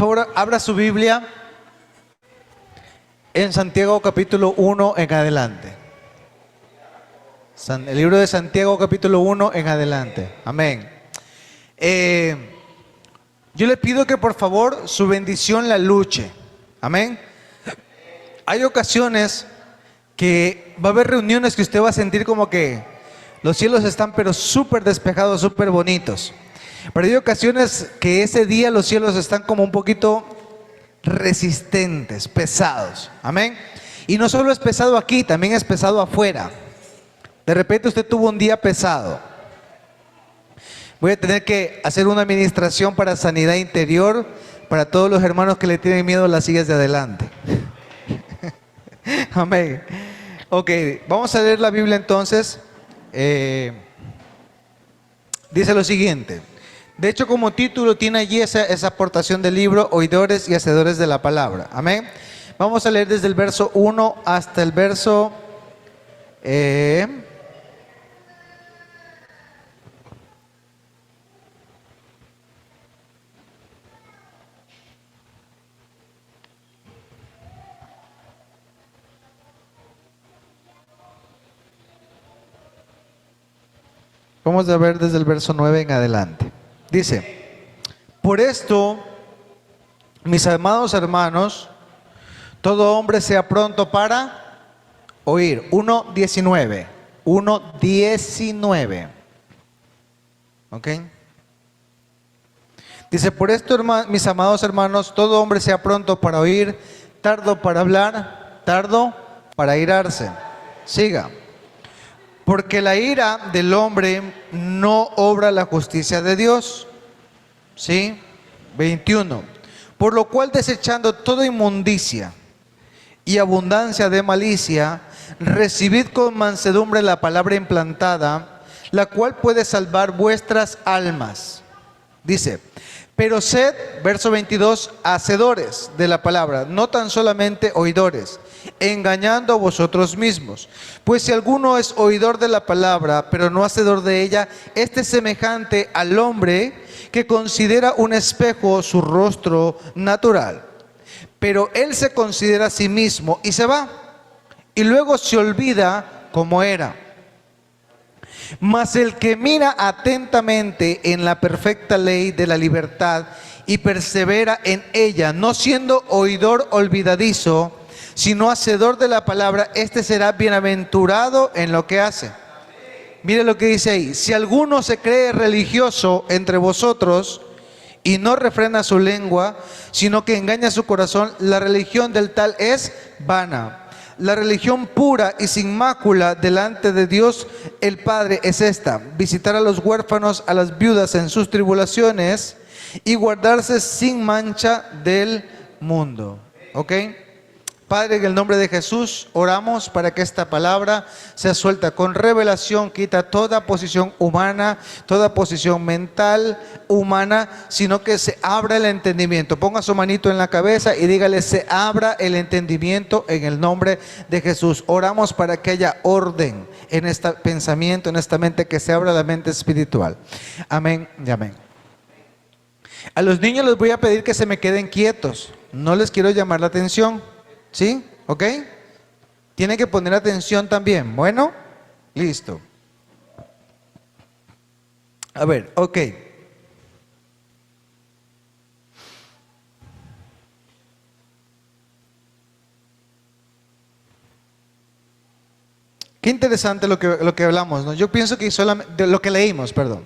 favor, abra su Biblia en Santiago capítulo 1 en adelante. El libro de Santiago capítulo 1 en adelante. Amén. Yo le pido que por favor su bendición la luche. Amén. Hay ocasiones que va a haber reuniones que usted va a sentir como que los cielos están pero súper despejados, súper bonitos. Pero hay ocasiones que ese día los cielos están como un poquito resistentes, pesados. Amén. Y no solo es pesado aquí, también es pesado afuera. De repente usted tuvo un día pesado. Voy a tener que hacer una administración para sanidad interior para todos los hermanos que le tienen miedo a las sillas de adelante. Amén. Ok, vamos a leer la Biblia entonces. Dice lo siguiente. De hecho, como título tiene allí esa aportación del libro, Oidores y Hacedores de la Palabra. Amén. Vamos a leer desde el verso 1 hasta el verso... Vamos a ver desde el verso 9 en adelante. Dice, por esto, mis amados hermanos, todo hombre sea pronto para oír. 1:19. 1:19. ¿Ok? Dice, por esto, mis amados hermanos, todo hombre sea pronto para oír, tardo para hablar, tardo para irarse. Siga. Porque la ira del hombre no obra la justicia de Dios. ¿Sí? 21. Por lo cual, desechando toda inmundicia y abundancia de malicia, recibid con mansedumbre la palabra implantada, la cual puede salvar vuestras almas. Dice, pero sed, verso 22, hacedores de la palabra, no tan solamente oidores, engañando a vosotros mismos. Pues si alguno es oidor de la palabra, pero no hacedor de ella, este es semejante al hombre que considera un espejo su rostro natural. Pero él se considera a sí mismo y se va, y luego se olvida cómo era. Mas el que mira atentamente en la perfecta ley de la libertad y persevera en ella, no siendo oidor olvidadizo, sino hacedor de la palabra, este será bienaventurado en lo que hace. Mire lo que dice ahí. Si alguno se cree religioso entre vosotros y no refrena su lengua, sino que engaña su corazón, la religión del tal es vana. La religión pura y sin mácula delante de Dios el Padre es esta: visitar a los huérfanos, a las viudas en sus tribulaciones y guardarse sin mancha del mundo. ¿Ok? Padre, en el nombre de Jesús, oramos para que esta palabra sea suelta con revelación, quita toda posición humana, toda posición mental humana, sino que se abra el entendimiento. Ponga su manito en la cabeza y dígale, se abra el entendimiento en el nombre de Jesús. Oramos para que haya orden en este pensamiento, en esta mente, que se abra la mente espiritual. Amén y amén. A los niños les voy a pedir que se me queden quietos. No les quiero llamar la atención. ¿Sí? ¿Ok? Tienen que poner atención también. Bueno, listo. A ver, ok. Qué interesante lo que hablamos, ¿no? Yo pienso que solamente, de lo que leímos, perdón.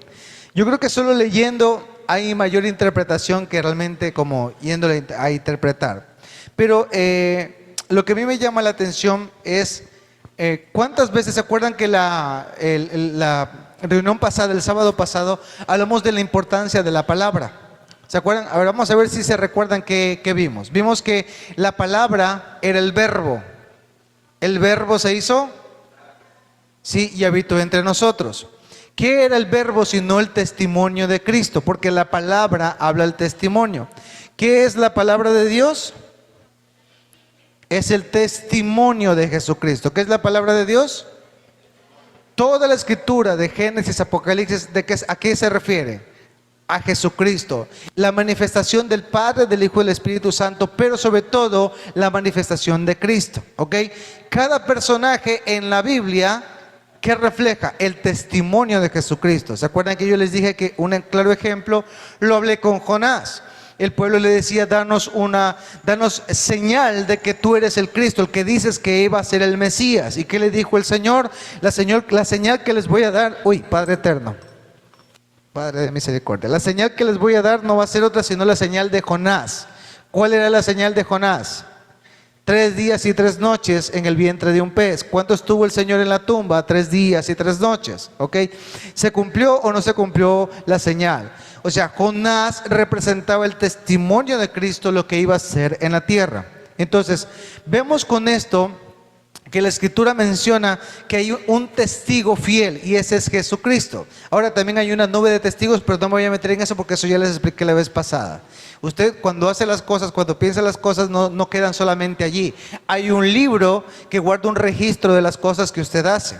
Yo creo que solo leyendo hay mayor interpretación que realmente como yéndole a interpretar. Pero lo que a mí me llama la atención es ¿cuántas veces se acuerdan que la reunión pasada, el sábado pasado, hablamos de la importancia de la palabra? ¿Se acuerdan? A ver, vamos a ver si se recuerdan qué vimos. Vimos que la palabra era el verbo. El verbo se hizo, sí, y habitó entre nosotros. ¿Qué era el verbo sino el testimonio de Cristo? Porque la palabra habla el testimonio. ¿Qué es la palabra de Dios? Es el testimonio de Jesucristo. ¿Qué es la palabra de Dios? Toda la escritura de Génesis, Apocalipsis, ¿a qué se refiere? a Jesucristo, la manifestación del Padre, del Hijo y del Espíritu Santo, pero sobre todo la manifestación de Cristo, ¿ok? Cada personaje en la Biblia que refleja el testimonio de Jesucristo. ¿Se acuerdan que yo les dije que un claro ejemplo lo hablé con Jonás? El pueblo le decía, danos señal de que tú eres el Cristo, el que dices que iba a ser el Mesías. ¿Y qué le dijo el Señor? La señal que les voy a dar, Padre eterno, Padre de misericordia, la señal que les voy a dar no va a ser otra sino la señal de Jonás. ¿Cuál era la señal de Jonás? 3 días y 3 noches en el vientre de un pez. ¿Cuánto estuvo el Señor en la tumba? 3 días y 3 noches. ¿Ok? ¿Se cumplió o no se cumplió la señal? O sea, Jonás representaba el testimonio de Cristo, lo que iba a ser en la tierra. Entonces, vemos con esto que la Escritura menciona que hay un testigo fiel y ese es Jesucristo. Ahora también hay una nube de testigos, pero no me voy a meter en eso porque eso ya les expliqué la vez pasada. Usted cuando hace las cosas, cuando piensa las cosas, no quedan solamente allí. Hay un libro que guarda un registro de las cosas que usted hace.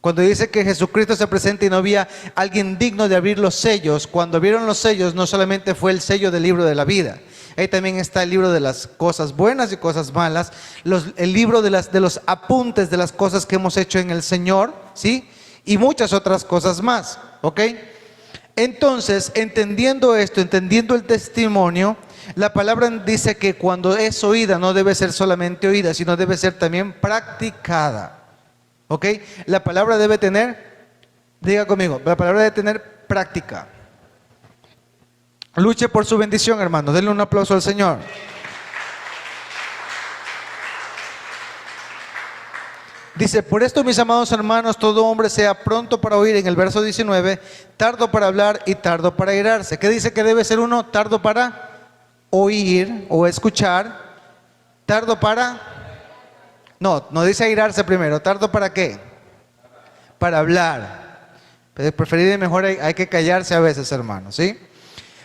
Cuando dice que Jesucristo se presenta y no había alguien digno de abrir los sellos, cuando vieron los sellos no solamente fue el sello del libro de la vida. Ahí también está el libro de las cosas buenas y cosas malas, el libro de los apuntes de las cosas que hemos hecho en el Señor, ¿sí? Y muchas otras cosas más, ¿ok? Entonces, entendiendo esto, entendiendo el testimonio, la palabra dice que cuando es oída no debe ser solamente oída, sino debe ser también practicada, ¿ok? La palabra debe tener, diga conmigo, la palabra debe tener práctica. Luche por su bendición, hermano. Denle un aplauso al Señor. Dice, por esto, mis amados hermanos, todo hombre sea pronto para oír, en el verso 19, tardo para hablar y tardo para airarse. ¿Qué dice que debe ser uno? Tardo para oír o escuchar. Tardo para... No dice airarse primero. ¿Tardo para qué? Para hablar. Pero preferible mejor hay que callarse a veces, hermano, ¿sí?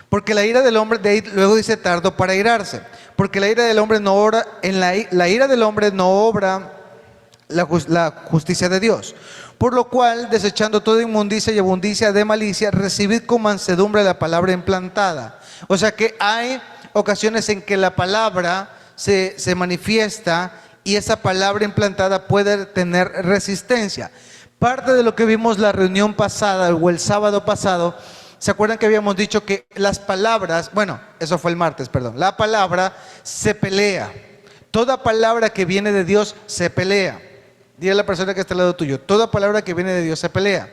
Porque la ira del hombre, de ahí luego dice tardo para irarse, porque la ira del hombre no obra, la ira del hombre no obra la justicia de Dios. Por lo cual, desechando toda inmundicia y abundicia de malicia, recibid con mansedumbre la palabra implantada. O sea que hay ocasiones en que la palabra se manifiesta y esa palabra implantada puede tener resistencia. Parte de lo que vimos la reunión pasada o el sábado pasado, ¿se acuerdan que habíamos dicho que las palabras, bueno, eso fue el martes, perdón, la palabra se pelea? Toda palabra que viene de Dios se pelea. Dile a la persona que está al lado tuyo, toda palabra que viene de Dios se pelea.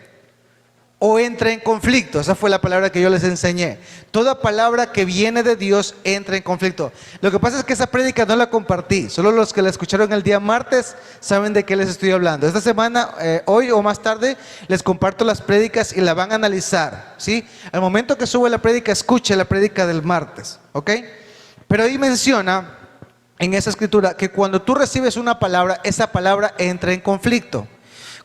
O entra en conflicto, esa fue la palabra que yo les enseñé. Toda palabra que viene de Dios entra en conflicto. Lo que pasa es que esa prédica no la compartí, solo los que la escucharon el día martes saben de qué les estoy hablando. Esta semana, hoy o más tarde, les comparto las prédicas y la van a analizar, ¿sí? Al momento que sube la prédica, escuche la prédica del martes, ¿ok? Pero ahí menciona en esa escritura que cuando tú recibes una palabra, esa palabra entra en conflicto.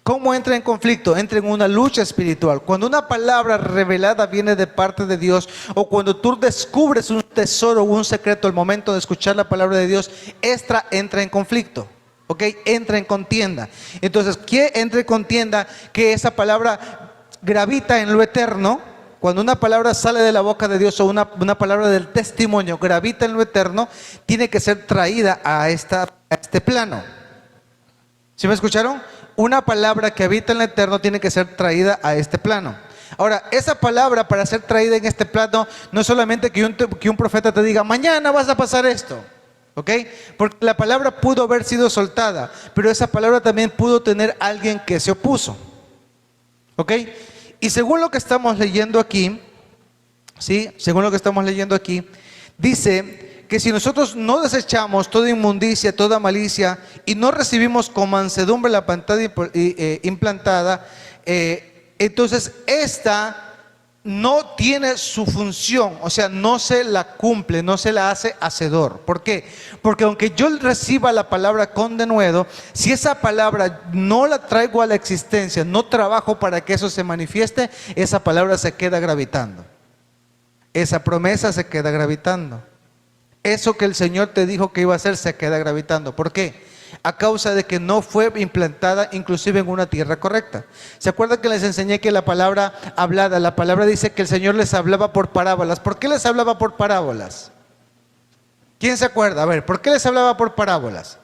¿Cómo entra en conflicto? Entra en una lucha espiritual. Cuando una palabra revelada viene de parte de Dios, o cuando tú descubres un tesoro o un secreto al momento de escuchar la palabra de Dios, esta entra en conflicto, ¿ok? Entra en contienda. Entonces, ¿qué entra en contienda? Que esa palabra gravita en lo eterno. Cuando una palabra sale de la boca de Dios o una palabra del testimonio gravita en lo eterno, tiene que ser traída a este plano. ¿Sí me escucharon? Una palabra que habita en lo eterno tiene que ser traída a este plano. Ahora, esa palabra para ser traída en este plano, no es solamente que un profeta te diga, mañana vas a pasar esto, ¿ok? Porque la palabra pudo haber sido soltada, pero esa palabra también pudo tener alguien que se opuso, ¿ok? Y según lo que estamos leyendo aquí, ¿sí? Según lo que estamos leyendo aquí, dice que si nosotros no desechamos toda inmundicia, toda malicia, y no recibimos con mansedumbre la pantalla implantada, entonces esta no tiene su función, o sea, no se la cumple, no se la hace hacedor. ¿Por qué? Porque aunque yo reciba la palabra con denuedo, si esa palabra no la traigo a la existencia, no trabajo para que eso se manifieste, esa palabra se queda gravitando. Esa promesa se queda gravitando. Eso que el Señor te dijo que iba a hacer se queda gravitando. ¿Por qué? a causa de que no fue implantada inclusive en una tierra correcta. ¿Se acuerdan que les enseñé que la palabra hablada, la palabra dice que el Señor les hablaba por parábolas? ¿Por qué les hablaba por parábolas? ¿Quién se acuerda? A ver, ¿por qué les hablaba por parábolas?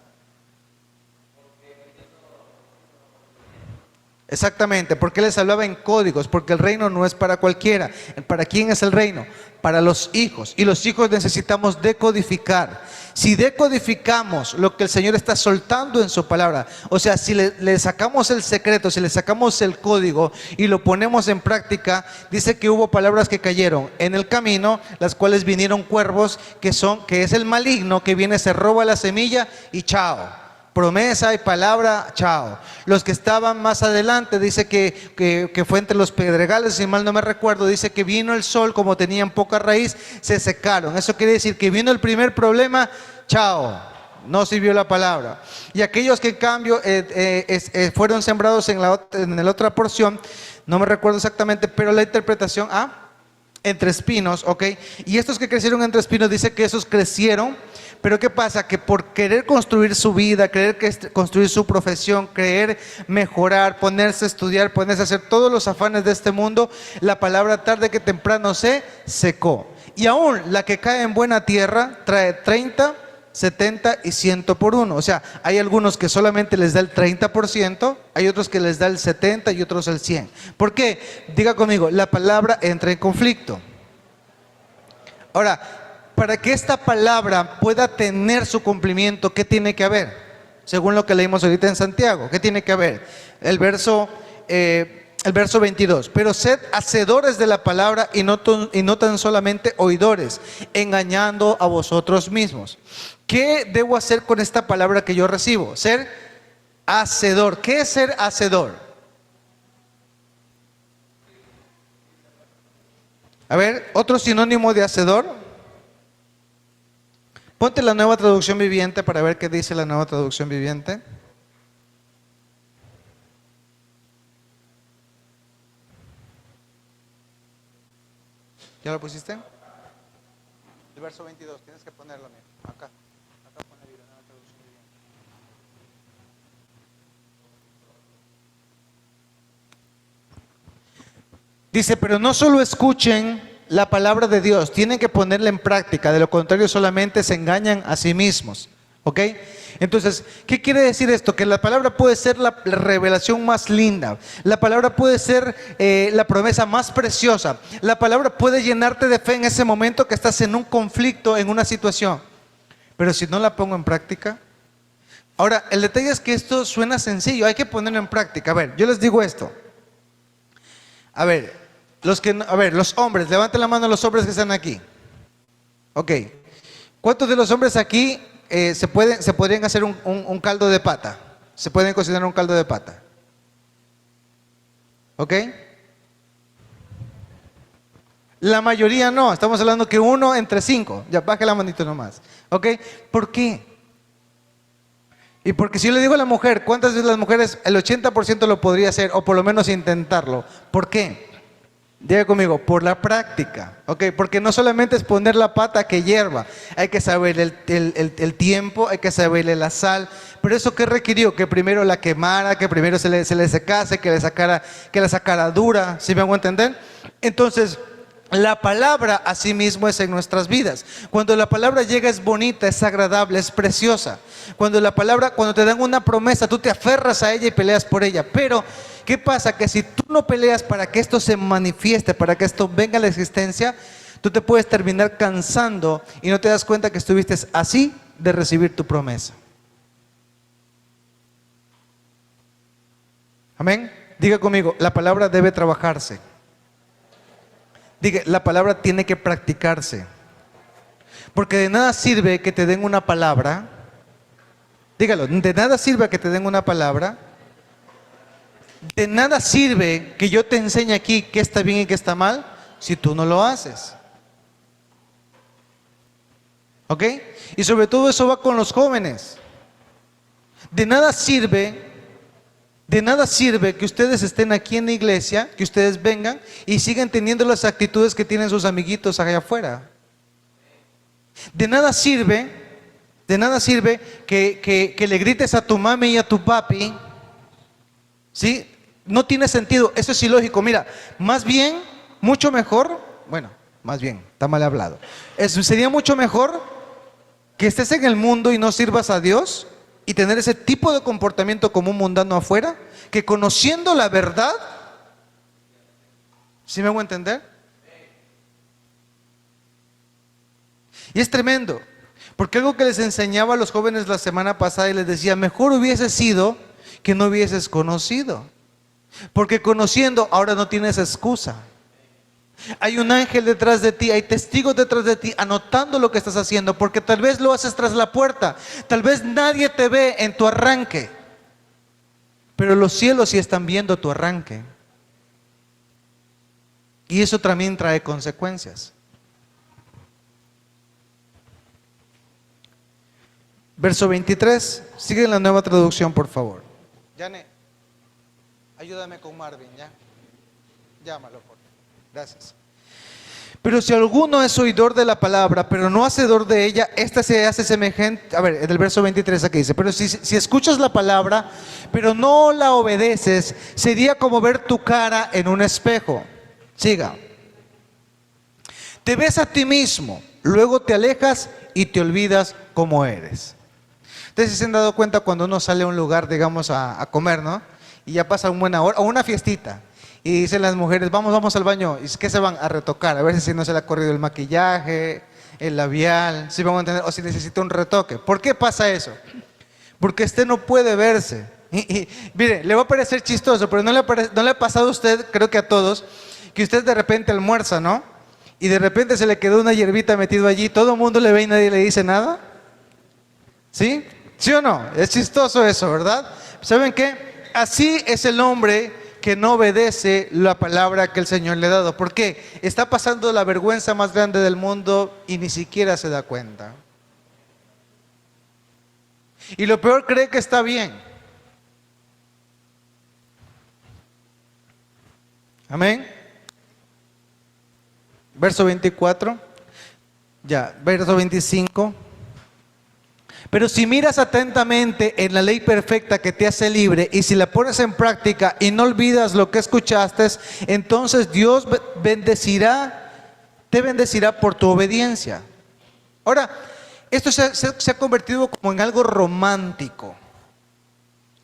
Exactamente, porque les hablaba en códigos, porque el reino no es para cualquiera. ¿Para quién es el reino? Para los hijos. Y los hijos necesitamos decodificar. Si decodificamos lo que el Señor está soltando en su palabra, o sea, si le sacamos el secreto, si le sacamos el código y lo ponemos en práctica, dice que hubo palabras que cayeron en el camino, las cuales vinieron cuervos, que es el maligno, que viene, se roba la semilla y chao. Promesa y palabra, chao. Los que estaban más adelante, dice que fue entre los pedregales, si mal no me recuerdo, dice que vino el sol, como tenían poca raíz, se secaron. Eso quiere decir que vino el primer problema, chao, no sirvió la palabra. Y aquellos que en cambio fueron sembrados en la otra porción, no me recuerdo exactamente, pero la interpretación, entre espinos, ok. Y estos que crecieron entre espinos, dice que esos crecieron. Pero ¿qué pasa? Que por querer construir su vida, querer construir su profesión, querer mejorar, ponerse a estudiar, ponerse a hacer todos los afanes de este mundo, la palabra tarde que temprano se secó. Y aún la que cae en buena tierra trae 30, 70 y 100 por uno. O sea, hay algunos que solamente les da el 30%, hay otros que les da el 70 y otros el 100. ¿Por qué? Diga conmigo, la palabra entra en conflicto. Ahora, para que esta palabra pueda tener su cumplimiento, ¿qué tiene que haber? Según lo que leímos ahorita en Santiago, ¿qué tiene que haber? El verso 22. Pero sed hacedores de la palabra y no tan solamente oidores, engañando a vosotros mismos. ¿Qué debo hacer con esta palabra que yo recibo? Ser hacedor. ¿Qué es ser hacedor? A ver, otro sinónimo de hacedor. Ponte la Nueva Traducción Viviente para ver qué dice la Nueva Traducción Viviente. ¿Ya lo pusiste? El verso 22, tienes que ponerlo, mira. Acá pone la Nueva Traducción Viviente. Dice, pero no solo escuchen la palabra de Dios, tienen que ponerla en práctica, de lo contrario solamente se engañan a sí mismos, ¿ok? Entonces, ¿qué quiere decir esto? Que la palabra puede ser la revelación más linda, la palabra puede ser la promesa más preciosa, la palabra puede llenarte de fe en ese momento que estás en un conflicto, en una situación, pero si no la pongo en práctica. Ahora, el detalle es que esto suena sencillo, hay que ponerlo en práctica. A ver, yo les digo esto. A ver, los hombres, levanten la mano los hombres que están aquí. Ok. ¿Cuántos de los hombres aquí se podrían hacer un caldo de pata? ¿Se pueden cocinar un caldo de pata? ¿Ok? La mayoría no, estamos hablando que 1 entre 5. Ya, baje la manito nomás. ¿Ok? ¿Por qué? Y porque si yo le digo a la mujer, ¿cuántas veces las mujeres, el 80% lo podría hacer, o por lo menos intentarlo? ¿Por qué? Diga conmigo, por la práctica, ¿ok? Porque no solamente es poner la pata que hierva, hay que saber el tiempo, hay que saberle la sal, pero eso ¿qué requirió? Que primero la quemara, que primero se le secase, que la sacara dura, ¿sí me hago entender? Entonces, la palabra asimismo es en nuestras vidas. Cuando la palabra llega es bonita, es agradable, es preciosa. Cuando te dan una promesa, tú te aferras a ella y peleas por ella. Pero, ¿qué pasa? Que si tú no peleas para que esto se manifieste, para que esto venga a la existencia, tú te puedes terminar cansando y no te das cuenta que estuviste así de recibir tu promesa. Amén. Diga conmigo, la palabra debe trabajarse. Diga, la palabra tiene que practicarse. Porque de nada sirve que te den una palabra. Dígalo, de nada sirve que te den una palabra. De nada sirve que yo te enseñe aquí qué está bien y qué está mal si tú no lo haces. ¿Ok? Y sobre todo eso va con los jóvenes. De nada sirve que ustedes estén aquí en la iglesia, que ustedes vengan y sigan teniendo las actitudes que tienen sus amiguitos allá afuera. De nada sirve De nada sirve que le grites a tu mami y a tu papi, ¿sí? No tiene sentido, eso es ilógico. Mira, más bien, mucho mejor, bueno, más bien, está mal hablado. Sería mucho mejor que estés en el mundo y no sirvas a Dios y tener ese tipo de comportamiento como un mundano afuera, que conociendo la verdad, ¿sí me hago entender? Y es tremendo, porque algo que les enseñaba a los jóvenes la semana pasada y les decía, mejor hubiese sido que no hubieses conocido, porque conociendo ahora no tienes excusa. Hay un ángel detrás de ti, hay testigos detrás de ti anotando lo que estás haciendo, porque tal vez lo haces tras la puerta, tal vez nadie te ve en tu arranque, pero los cielos sí están viendo tu arranque. Y eso también trae consecuencias. Verso 23, sigue en la Nueva Traducción, por favor. Yane, ayúdame con Marvin, ¿ya? Llámalo, por favor. Gracias. Pero si alguno es oidor de la palabra, pero no hacedor de ella, esta se hace semejante. A ver, en el verso 23 aquí dice, pero si escuchas la palabra, pero no la obedeces, sería como ver tu cara en un espejo. Siga. Te ves a ti mismo, luego te alejas y te olvidas cómo eres. Ustedes se han dado cuenta cuando uno sale a un lugar, digamos, a comer, ¿no? Y ya pasa una buena hora, o una fiestita. Y dicen las mujeres, vamos al baño. ¿Y qué se van a retocar? A ver si no se le ha corrido el maquillaje, el labial, si vamos a entender, o si necesita un retoque. ¿Por qué pasa eso? Porque usted no puede verse. Mire, le va a parecer chistoso, pero no le ha pasado a usted, creo que a todos, que usted de repente almuerza, ¿no? Y de repente se le quedó una hierbita metido allí, todo el mundo le ve y nadie le dice nada. ¿Sí? ¿Sí o no? Es chistoso eso, ¿verdad? ¿Saben qué? Así es el hombre que no obedece la palabra que el Señor le ha dado. ¿Por qué? Está pasando la vergüenza más grande del mundo y ni siquiera se da cuenta. Y lo peor, cree que está bien. Amén. Verso 24. Ya, verso 25. Pero si miras atentamente en la ley perfecta que te hace libre, y si la pones en práctica y no olvidas lo que escuchaste, entonces Dios te bendecirá por tu obediencia. Ahora, esto se ha convertido como en algo romántico.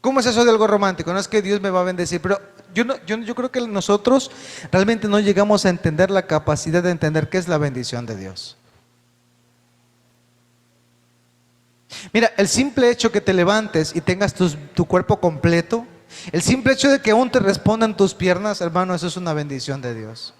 ¿Cómo es eso de algo romántico? No es que Dios me va a bendecir, pero yo creo que nosotros realmente no llegamos a entender la capacidad de entender qué es la bendición de Dios. Mira, el simple hecho que te levantes y tengas tu cuerpo completo, el simple hecho de que aún te respondan tus piernas, hermano, eso es una bendición de Dios.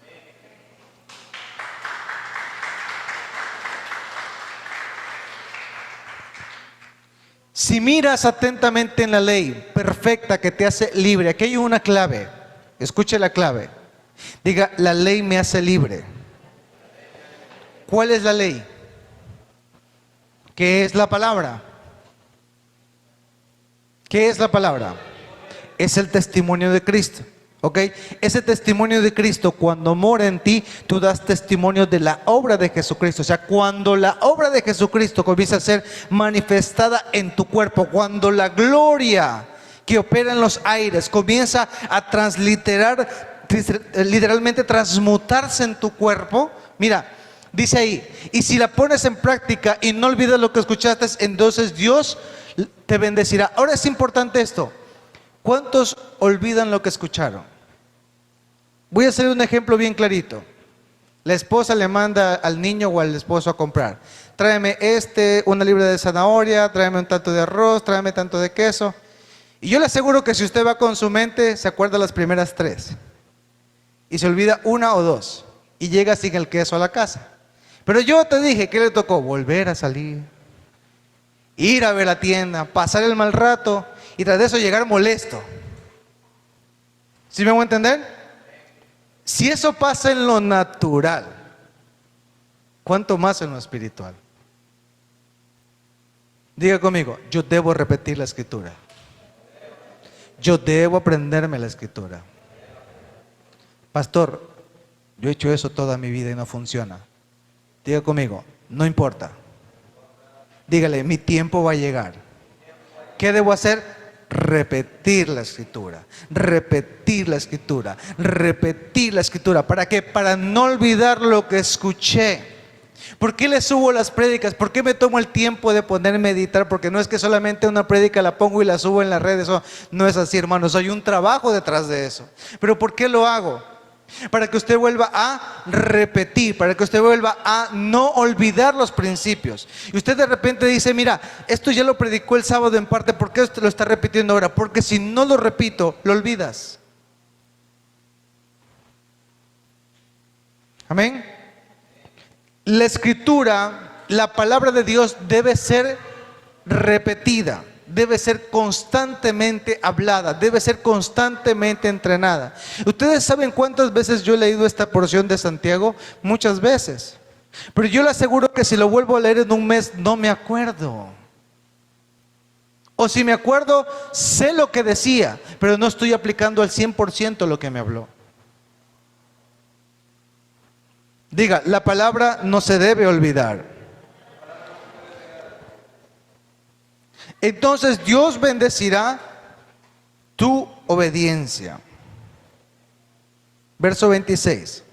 Si miras atentamente en la ley perfecta que te hace libre, aquí hay una clave, escuche la clave. Diga, la ley me hace libre. ¿Cuál es la ley? ¿Qué es la palabra? ¿Qué es la palabra? Es el testimonio de Cristo. ¿Ok? Ese testimonio de Cristo, cuando mora en ti, tú das testimonio de la obra de Jesucristo. O sea, cuando la obra de Jesucristo comienza a ser manifestada en tu cuerpo, cuando la gloria que opera en los aires comienza a literalmente transmutarse en tu cuerpo, mira, dice ahí, y si la pones en práctica y no olvidas lo que escuchaste, entonces Dios te bendecirá. Ahora es importante esto. ¿Cuántos olvidan lo que escucharon? Voy a hacer un ejemplo bien clarito. La esposa le manda al niño o al esposo a comprar. Tráeme una libra de zanahoria, tráeme un tanto de arroz, tráeme tanto de queso. Y yo le aseguro que si usted va con su mente, se acuerda las primeras 3. Y se olvida 1 o 2. Y llega sin el queso a la casa. Pero yo te dije, ¿qué le tocó? Volver a salir, ir a ver la tienda, pasar el mal rato y tras de eso llegar molesto. ¿Sí me voy a entender? Si eso pasa en lo natural, ¿cuánto más en lo espiritual? Diga conmigo, yo debo repetir la escritura. Yo debo aprenderme la escritura. Pastor, yo he hecho eso toda mi vida y no funciona. Diga conmigo, no importa. Dígale, mi tiempo va a llegar. ¿Qué debo hacer? Repetir la escritura, repetir la escritura, repetir la escritura. ¿Para qué? Para no olvidar lo que escuché. ¿Por qué le subo las prédicas? ¿Por qué me tomo el tiempo de ponerme a meditar? Porque no es que solamente una prédica la pongo y la subo en las redes. Eso no es así, hermanos. Hay un trabajo detrás de eso. ¿Pero por qué lo hago? Para que usted vuelva a repetir, para que usted vuelva a no olvidar los principios. Y usted de repente dice, mira, esto ya lo predicó el sábado en parte, ¿por qué usted lo está repitiendo ahora? Porque si no lo repito, lo olvidas. Amén. La escritura, la palabra de Dios debe ser repetida, debe ser constantemente hablada, debe ser constantemente entrenada. ¿Ustedes saben cuántas veces yo he leído esta porción de Santiago? Muchas veces. Pero yo le aseguro que si lo vuelvo a leer en un mes, no me acuerdo. O si me acuerdo, sé lo que decía, pero no estoy aplicando al 100% lo que me habló. Diga, la palabra no se debe olvidar. Entonces Dios bendecirá tu obediencia. Verso 26.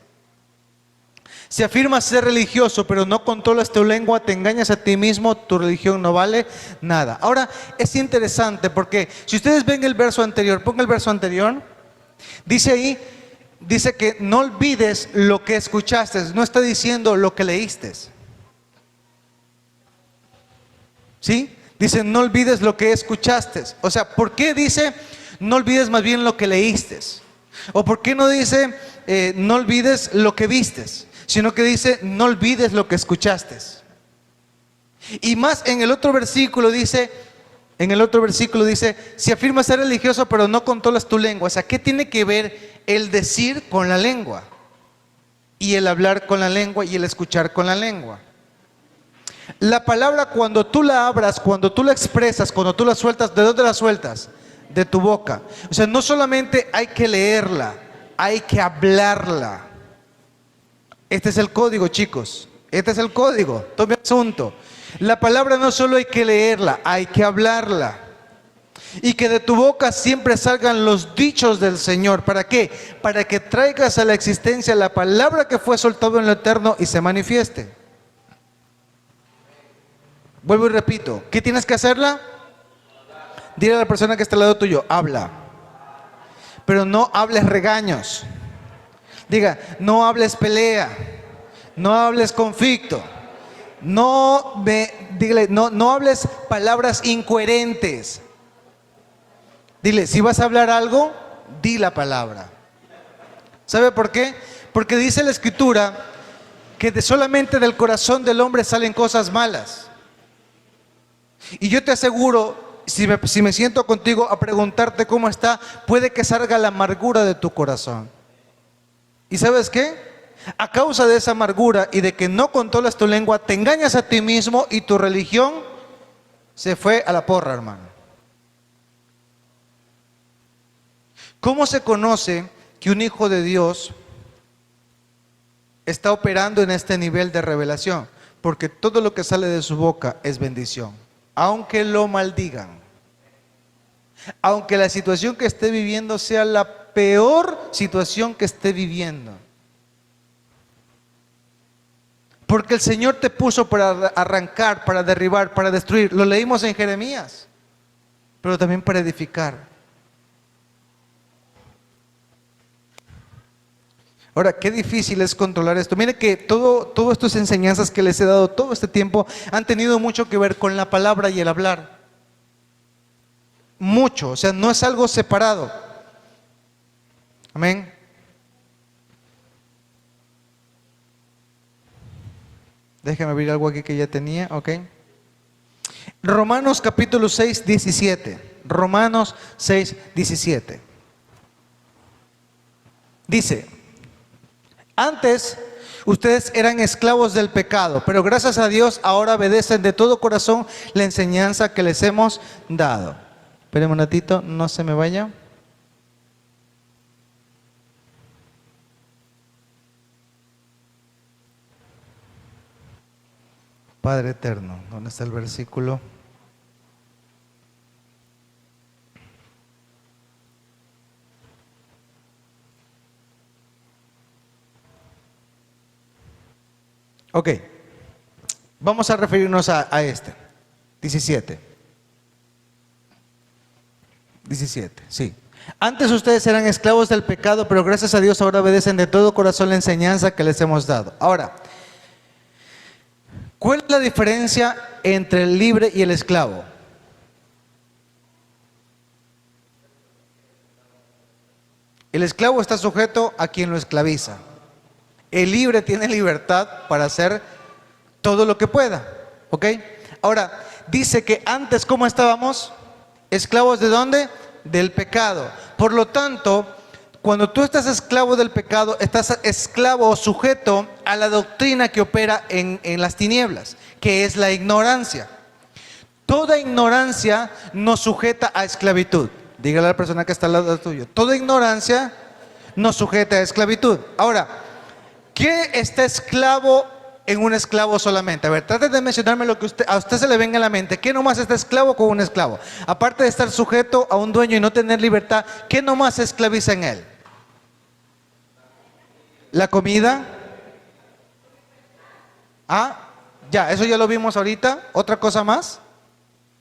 Si afirmas ser religioso, pero no controlas tu lengua, te engañas a ti mismo, tu religión no vale nada. Ahora, es interesante porque si ustedes ven el verso anterior, ponga el verso anterior, dice ahí, dice que no olvides lo que escuchaste, no está diciendo lo que leíste. ¿Sí? Dice, no olvides lo que escuchaste. O sea, ¿por qué dice, no olvides más bien lo que leíste? ¿O por qué no dice, no olvides lo que vistes? Sino que dice, no olvides lo que escuchaste. Y más en el otro versículo dice, si afirmas ser religioso pero no controlas tu lengua. O sea, ¿qué tiene que ver el decir con la lengua? Y el hablar con la lengua y el escuchar con la lengua. La palabra cuando tú la abras, cuando tú la expresas, cuando tú la sueltas, ¿de dónde la sueltas? De tu boca. O sea, no solamente hay que leerla, hay que hablarla. Este es el código, chicos. Este es el código. Tome asunto. La palabra no solo hay que leerla, hay que hablarla. Y que de tu boca siempre salgan los dichos del Señor. ¿Para qué? Para que traigas a la existencia la palabra que fue soltada en lo eterno y se manifieste. Vuelvo y repito, ¿qué tienes que hacerla? Dile a la persona que está al lado tuyo, habla. Pero no hables regaños. Diga, no hables pelea. No hables conflicto. Dígale, no hables palabras incoherentes. Dile, si vas a hablar algo, di la palabra. ¿Sabe por qué? Porque dice la Escritura que solamente del corazón del hombre salen cosas malas. Y yo te aseguro, si me siento contigo a preguntarte cómo está, puede que salga la amargura de tu corazón. ¿Y sabes qué? A causa de esa amargura y de que no controlas tu lengua, te engañas a ti mismo y tu religión se fue a la porra, hermano. ¿Cómo se conoce que un hijo de Dios está operando en este nivel de revelación? Porque todo lo que sale de su boca es bendición. Aunque lo maldigan, aunque la situación que esté viviendo sea la peor situación que esté viviendo. Porque el Señor te puso para arrancar, para derribar, para destruir. Lo leímos en Jeremías, pero también para edificar. Ahora, qué difícil es controlar esto. Mire que todas estas enseñanzas que les he dado todo este tiempo han tenido mucho que ver con la palabra y el hablar. Mucho, o sea, no es algo separado. Amén. Déjame abrir algo aquí que ya tenía, ok. Romanos capítulo 6, 17. Romanos 6, 17. Dice, antes ustedes eran esclavos del pecado, pero gracias a Dios ahora obedecen de todo corazón la enseñanza que les hemos dado. Espérenme un ratito, no se me vaya. Padre eterno. ¿Dónde está el versículo? Ok, vamos a referirnos a este. 17. 17, sí. Antes ustedes eran esclavos del pecado, pero gracias a Dios ahora obedecen de todo corazón la enseñanza que les hemos dado. Ahora, ¿cuál es la diferencia entre el libre y el esclavo? El esclavo está sujeto a quien lo esclaviza. El libre tiene libertad para hacer todo lo que pueda. ¿Ok? Ahora, dice que antes, ¿cómo estábamos? ¿Esclavos de dónde? Del pecado. Por lo tanto, cuando tú estás esclavo del pecado, estás esclavo o sujeto a la doctrina que opera en las tinieblas, que es la ignorancia. Toda ignorancia nos sujeta a esclavitud. Dígale a la persona que está al lado tuyo. Toda ignorancia nos sujeta a esclavitud. Ahora, ¿qué está esclavo en un esclavo solamente? A ver, trate de mencionarme lo que a usted se le venga a la mente. ¿Qué nomás está esclavo con un esclavo? Aparte de estar sujeto a un dueño y no tener libertad, ¿qué nomás se esclaviza en él? ¿La comida? Ah, ya, eso ya lo vimos ahorita. ¿Otra cosa más?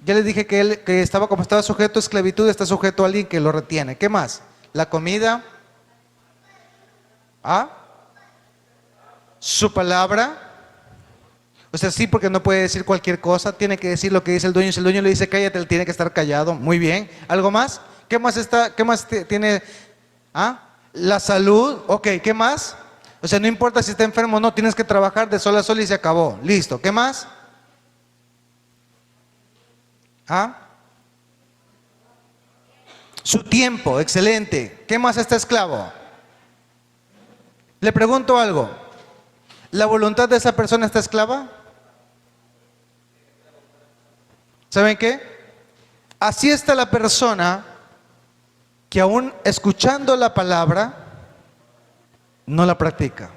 Ya les dije que él, que estaba, como estaba sujeto a esclavitud, está sujeto a alguien que lo retiene. ¿Qué más? ¿La comida? ¿Ah? ¿Su palabra? O sea, sí, porque no puede decir cualquier cosa, tiene que decir lo que dice el dueño. Si el dueño le dice cállate, él tiene que estar callado. Muy bien. ¿Algo más? ¿Qué más está? ¿Qué más tiene? ¿Ah? La salud. Ok, ¿qué más? O sea, no importa si está enfermo o no, tienes que trabajar de sol a sol y se acabó. Listo. ¿Qué más? ¿Ah? Su tiempo, excelente. ¿Qué más está esclavo? Le pregunto algo. ¿La voluntad de esa persona está esclava? ¿Saben qué? Así está la persona que aún escuchando la palabra no la practica.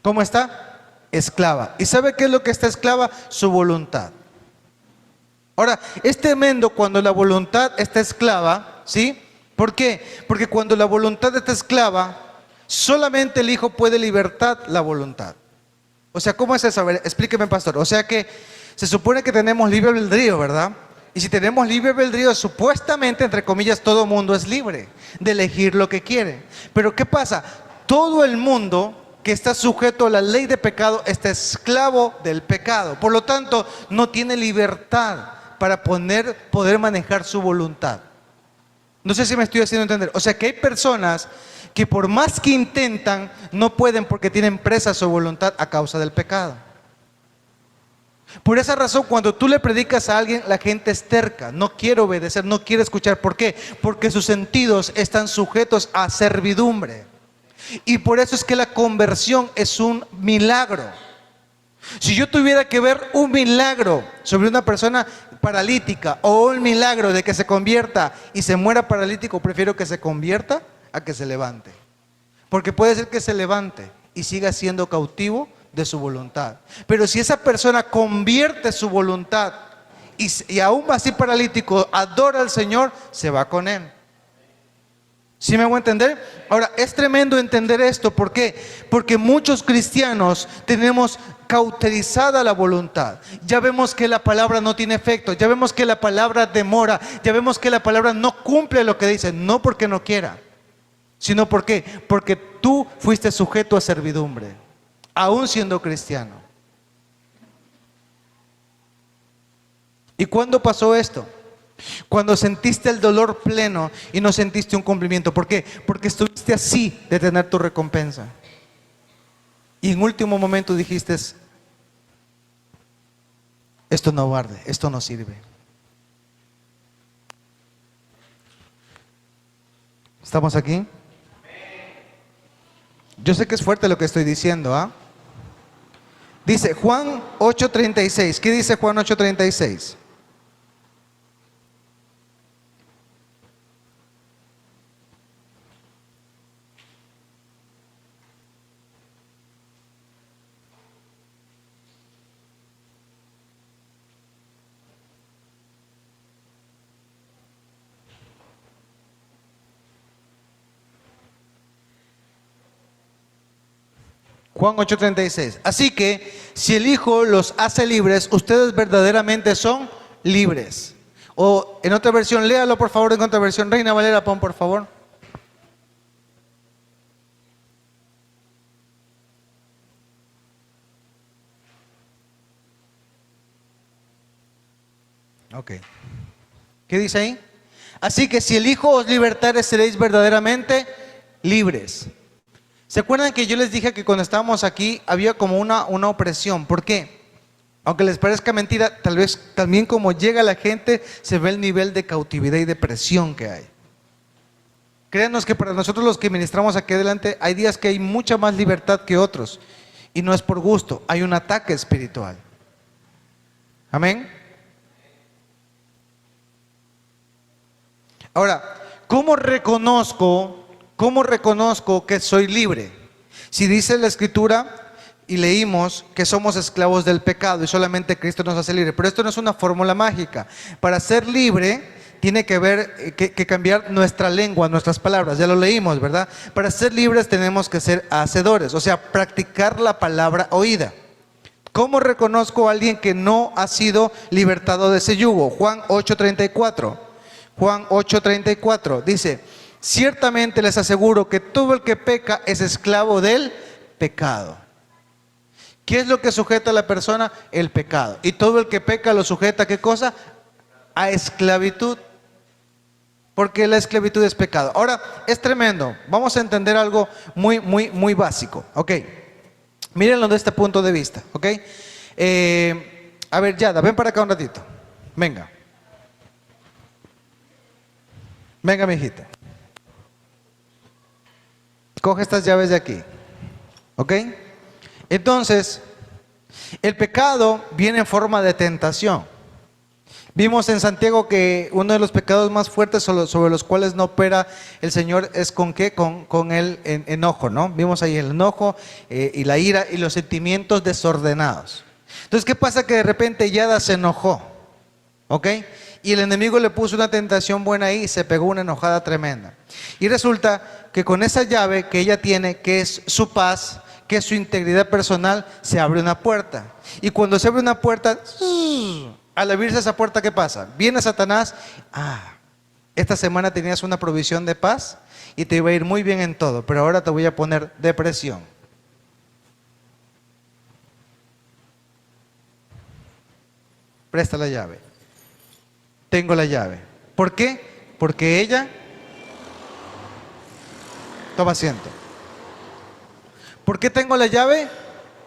¿Cómo está? Esclava. ¿Y sabe qué es lo que está esclava? Su voluntad. Ahora, es tremendo cuando la voluntad está esclava, ¿sí? ¿Por qué? Porque cuando la voluntad está esclava, solamente el Hijo puede libertar la voluntad. O sea, ¿cómo es eso? A ver, explíqueme, pastor. O sea que se supone que tenemos libre albedrío, ¿verdad? Y si tenemos libre albedrío, supuestamente, entre comillas, todo mundo es libre de elegir lo que quiere. Pero ¿qué pasa? Todo el mundo que está sujeto a la ley de pecado está esclavo del pecado. Por lo tanto, no tiene libertad para poder manejar su voluntad. No sé si me estoy haciendo entender. O sea que hay personas que por más que intentan, no pueden porque tienen presa su voluntad a causa del pecado. Por esa razón, cuando tú le predicas a alguien, la gente es terca, no quiere obedecer, no quiere escuchar. ¿Por qué? Porque sus sentidos están sujetos a servidumbre. Y por eso es que la conversión es un milagro. Si yo tuviera que ver un milagro sobre una persona paralítica o un milagro de que se convierta y se muera paralítico, prefiero que se convierta a que se levante. Porque puede ser que se levante y siga siendo cautivo de su voluntad. Pero si esa persona convierte su voluntad y aún así paralítico adora al Señor, se va con Él. ¿Sí me hago entender? Ahora, es tremendo entender esto. ¿Por qué? Porque muchos cristianos tenemos cauterizada la voluntad. Ya vemos que la palabra no tiene efecto. Ya vemos que la palabra demora. Ya vemos que la palabra no cumple lo que dice. No porque no quiera, sino porque tú fuiste sujeto a servidumbre, aún siendo cristiano. ¿Y cuándo pasó esto? Cuando sentiste el dolor pleno y no sentiste un cumplimiento. ¿Por qué? Porque estuviste así de tener tu recompensa. Y en último momento dijiste, esto no vale, esto no sirve. ¿Estamos aquí? Yo sé que es fuerte lo que estoy diciendo, ¿ah? Dice Juan 8:36. ¿Qué dice Juan 8:36? Juan 8:36. Así que si el Hijo los hace libres, ustedes verdaderamente son libres. O en otra versión, léalo por favor, en otra versión. Reina Valera, pon por favor. Ok. ¿Qué dice ahí? Así que si el Hijo os libertare, seréis verdaderamente libres. ¿Se acuerdan que yo les dije que cuando estábamos aquí había como una opresión? ¿Por qué? Aunque les parezca mentira, tal vez también como llega la gente, se ve el nivel de cautividad y de presión que hay. Créanos que para nosotros los que ministramos aquí adelante, hay días que hay mucha más libertad que otros. Y no es por gusto, hay un ataque espiritual. Amén. Ahora, ¿cómo reconozco que soy libre? Si dice la Escritura y leímos que somos esclavos del pecado y solamente Cristo nos hace libre, pero esto no es una fórmula mágica. Para ser libre tiene que cambiar nuestra lengua, nuestras palabras. Ya lo leímos, ¿verdad? Para ser libres tenemos que ser hacedores, o sea, practicar la palabra oída. ¿Cómo reconozco a alguien que no ha sido libertado de ese yugo? Juan 8:34. Juan 8:34 dice: ciertamente les aseguro que todo el que peca es esclavo del pecado. ¿Qué es lo que sujeta a la persona? El pecado. Y todo el que peca lo sujeta ¿a qué cosa? A esclavitud. Porque la esclavitud es pecado. Ahora, es tremendo. Vamos a entender algo muy básico. Ok. Mírenlo desde este punto de vista. Ok. A ver, Yada, ven para acá un ratito. Venga. Venga, mi hijita. Coge estas llaves de aquí. ¿Ok? Entonces, el pecado viene en forma de tentación. Vimos en Santiago que uno de los pecados más fuertes sobre los cuales no opera el Señor es ¿con qué? Con el enojo, ¿no? Vimos ahí el enojo y la ira y los sentimientos desordenados. Entonces, ¿qué pasa? Que de repente Yada se enojó. ¿Ok? Y el enemigo le puso una tentación buena ahí y se pegó una enojada tremenda. Y resulta que con esa llave que ella tiene, que es su paz, que es su integridad personal, se abre una puerta. Y cuando se abre una puerta, al abrirse esa puerta, ¿qué pasa? Viene Satanás, esta semana tenías una provisión de paz y te iba a ir muy bien en todo, pero ahora te voy a poner depresión. Presta la llave. Tengo la llave. ¿Por qué? Porque ella... Toma asiento. ¿Por qué tengo la llave?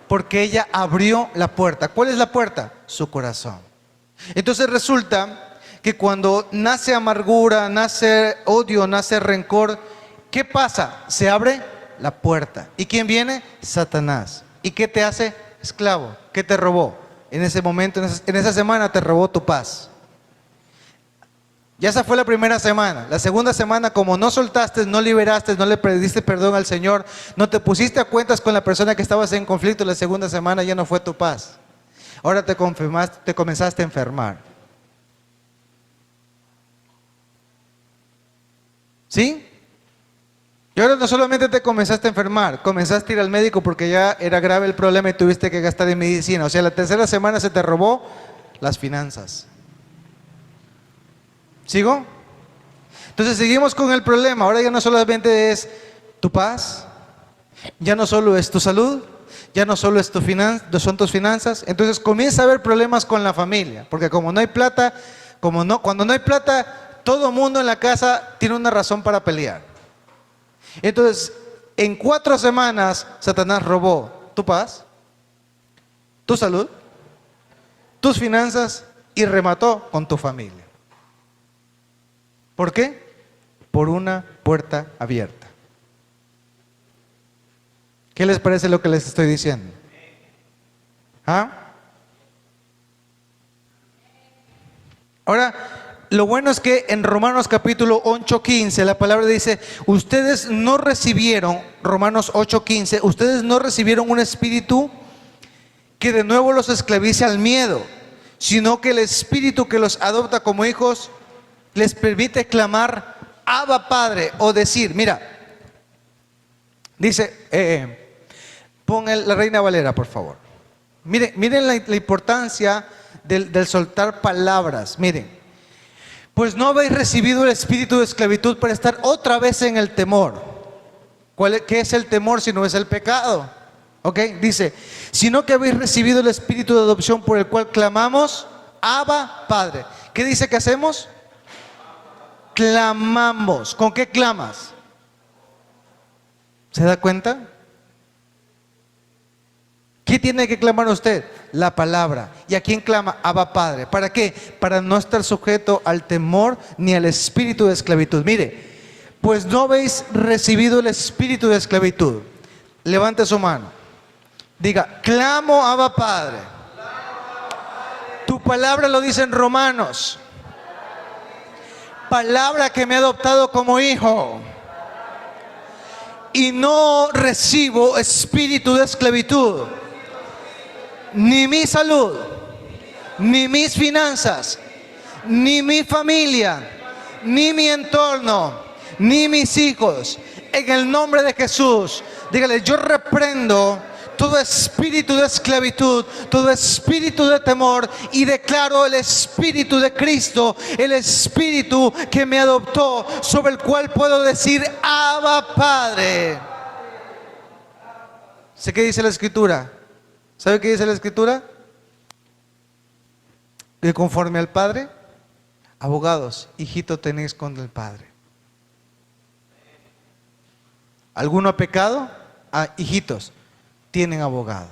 Porque ella abrió la puerta. ¿Cuál es la puerta? Su corazón. Entonces resulta que cuando nace amargura, nace odio, nace rencor, ¿qué pasa? Se abre la puerta. ¿Y quién viene? Satanás. ¿Y qué te hace? Esclavo. ¿Qué te robó? En ese momento, en esa semana te robó tu paz. Ya esa fue la primera semana. La segunda semana, como no soltaste, no liberaste, no le pediste perdón al Señor, no te pusiste a cuentas con la persona que estabas en conflicto, la segunda semana ya no fue tu paz. Ahora te comenzaste a enfermar. ¿Sí? Y ahora no solamente te comenzaste a enfermar, comenzaste a ir al médico porque ya era grave el problema y tuviste que gastar en medicina. O sea, la tercera semana se te robó las finanzas. ¿Sigo? Entonces seguimos con el problema. Ahora ya no solamente es tu paz, ya no solo es tu salud, ya no solo es son tus finanzas. Entonces comienza a haber problemas con la familia, porque como no hay plata, cuando no hay plata, todo mundo en la casa tiene una razón para pelear. Entonces, en 4 semanas, Satanás robó tu paz, tu salud, tus finanzas y remató con tu familia. ¿Por qué? Por una puerta abierta. ¿Qué les parece lo que les estoy diciendo? Ahora, lo bueno es que en Romanos capítulo 8:15 la palabra dice, ustedes no recibieron, Romanos 8:15, ustedes no recibieron un espíritu que de nuevo los esclavice al miedo, sino que el espíritu que los adopta como hijos les permite clamar, Abba Padre, o decir, mira, dice, La Reina Valera, por favor. Miren la importancia del soltar palabras. Miren. Pues no habéis recibido el espíritu de esclavitud para estar otra vez en el temor. ¿Qué es el temor si no es el pecado? ¿Ok? Dice, sino que habéis recibido el espíritu de adopción por el cual clamamos, Abba, Padre. ¿Qué dice que hacemos? Clamamos. ¿Con qué clamas? ¿Se da cuenta? ¿Qué tiene que clamar usted? La palabra. ¿Y a quién clama? Abba Padre. ¿Para qué? Para no estar sujeto al temor ni al espíritu de esclavitud. Mire, pues no habéis recibido el espíritu de esclavitud. Levante su mano. Diga, clamo Abba Padre. Tu palabra lo dice en Romanos. Palabra que me ha adoptado como hijo. Y no recibo espíritu de esclavitud. Ni mi salud, ni mis finanzas, ni mi familia, ni mi entorno, ni mis hijos. En el nombre de Jesús, dígale, yo reprendo todo espíritu de esclavitud, todo espíritu de temor y declaro el espíritu de Cristo, el espíritu que me adoptó, sobre el cual puedo decir, Abba Padre. ¿Sé qué dice la Escritura? ¿Sabe qué dice la Escritura? Que conforme al Padre, abogados, hijito tenéis con el Padre. ¿Alguno ha pecado? Hijitos, tienen abogado.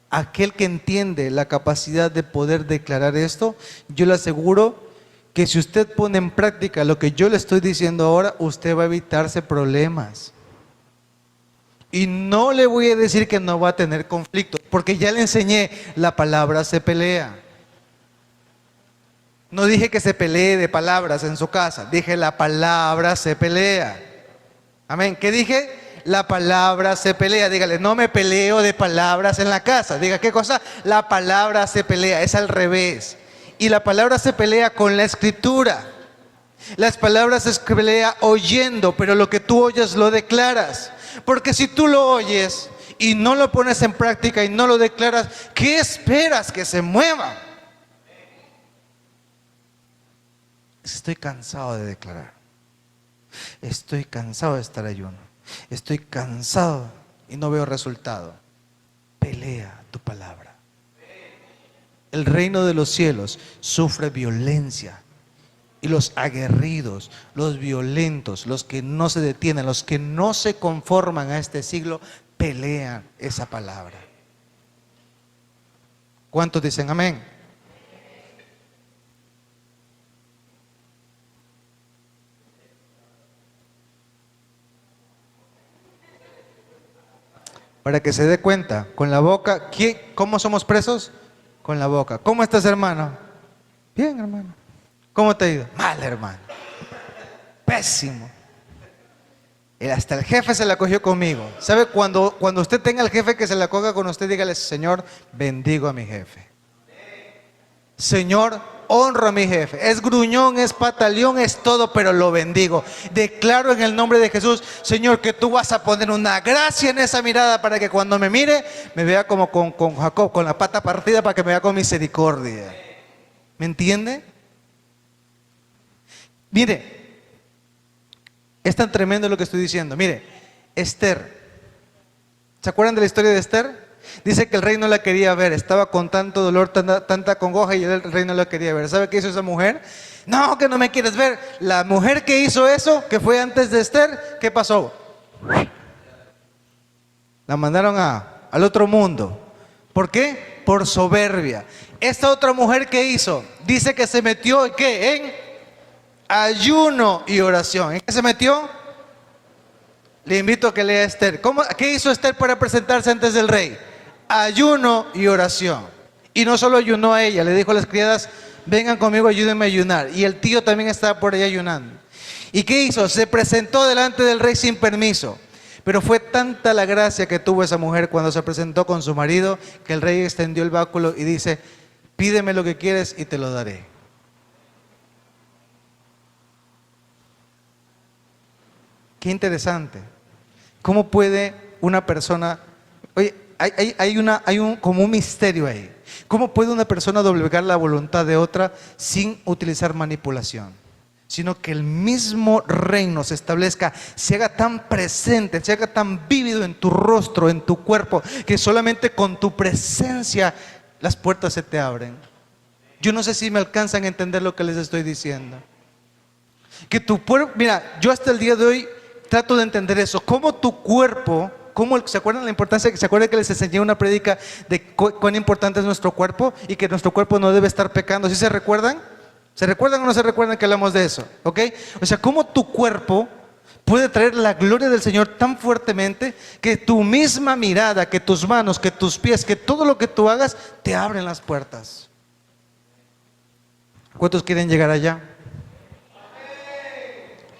Aquel que entiende la capacidad de poder declarar esto, yo le aseguro que si usted pone en práctica lo que yo le estoy diciendo ahora, usted va a evitarse problemas. Y no le voy a decir que no va a tener conflictos, porque ya le enseñé, la palabra se pelea. No dije que se pelee de palabras en su casa, dije la palabra se pelea. Amén. ¿Qué dije? La palabra se pelea. Dígale, no me peleo de palabras en la casa. Diga, ¿qué cosa? La palabra se pelea, es al revés. Y la palabra se pelea con la Escritura. Las palabras se pelea oyendo, pero lo que tú oyes lo declaras. Porque si tú lo oyes y no lo pones en práctica y no lo declaras, ¿qué esperas que se mueva? Estoy cansado de declarar. Estoy cansado de estar ayuno. Estoy cansado y no veo resultado. Pelea tu palabra. El reino de los cielos sufre violencia. Y los aguerridos, los violentos, los que no se detienen, los que no se conforman a este siglo, pelean esa palabra. ¿Cuántos dicen amén? Para que se dé cuenta, con la boca, ¿cómo somos presos? Con la boca. ¿Cómo estás, hermano? Bien, hermano. ¿Cómo te ha ido? Mal, hermano. Pésimo. Hasta el jefe se la cogió conmigo. ¿Sabe? Cuando usted tenga el jefe que se la coja con usted, dígale, Señor, bendigo a mi jefe. Señor, honro a mi jefe. Es gruñón, es pataleón, es todo, pero lo bendigo. Declaro en el nombre de Jesús, Señor, que tú vas a poner una gracia en esa mirada para que cuando me mire, me vea como con Jacob, con la pata partida, para que me vea con misericordia. ¿Me entiende? Mire, es tan tremendo lo que estoy diciendo. Mire, Esther, ¿se acuerdan de la historia de Esther? Dice que el rey no la quería ver, estaba con tanto dolor, tanta congoja, y el rey no la quería ver. ¿Sabe qué hizo esa mujer? No, que no me quieres ver. La mujer que hizo eso, que fue antes de Esther, ¿qué pasó? La mandaron al otro mundo. ¿Por qué? Por soberbia. Esta otra mujer que hizo, dice que se metió ¿en qué? En ayuno y oración. ¿En qué se metió? Le invito a que lea Esther. ¿Qué hizo Esther para presentarse antes del rey? Ayuno y oración. Y no solo ayunó a ella, le dijo a las criadas, vengan conmigo, ayúdenme a ayunar. Y el tío también estaba por ahí ayunando. ¿Y qué hizo? Se presentó delante del rey sin permiso. Pero fue tanta la gracia que tuvo esa mujer cuando se presentó con su marido, que el rey extendió el báculo y dice, pídeme lo que quieres y te lo daré. Qué interesante. ¿Cómo puede una persona, oye, hay un como un misterio ahí. ¿Cómo puede una persona doblegar la voluntad de otra sin utilizar manipulación? Sino que el mismo reino se establezca, se haga tan presente, se haga tan vívido en tu rostro, en tu cuerpo, que solamente con tu presencia las puertas se te abren. Yo no sé si me alcanzan a entender lo que les estoy diciendo. Que tu cuerpo, mira, yo hasta el día de hoy trato de entender eso. Cómo tu cuerpo, ¿se acuerdan la importancia? ¿Se acuerdan que les enseñé una prédica de cuán importante es nuestro cuerpo y que nuestro cuerpo no debe estar pecando? ¿Sí se recuerdan? ¿Se recuerdan o no se recuerdan que hablamos de eso? ¿Ok? O sea, cómo tu cuerpo puede traer la gloria del Señor tan fuertemente que tu misma mirada, que tus manos, que tus pies, que todo lo que tú hagas te abren las puertas. ¿Cuántos quieren llegar allá?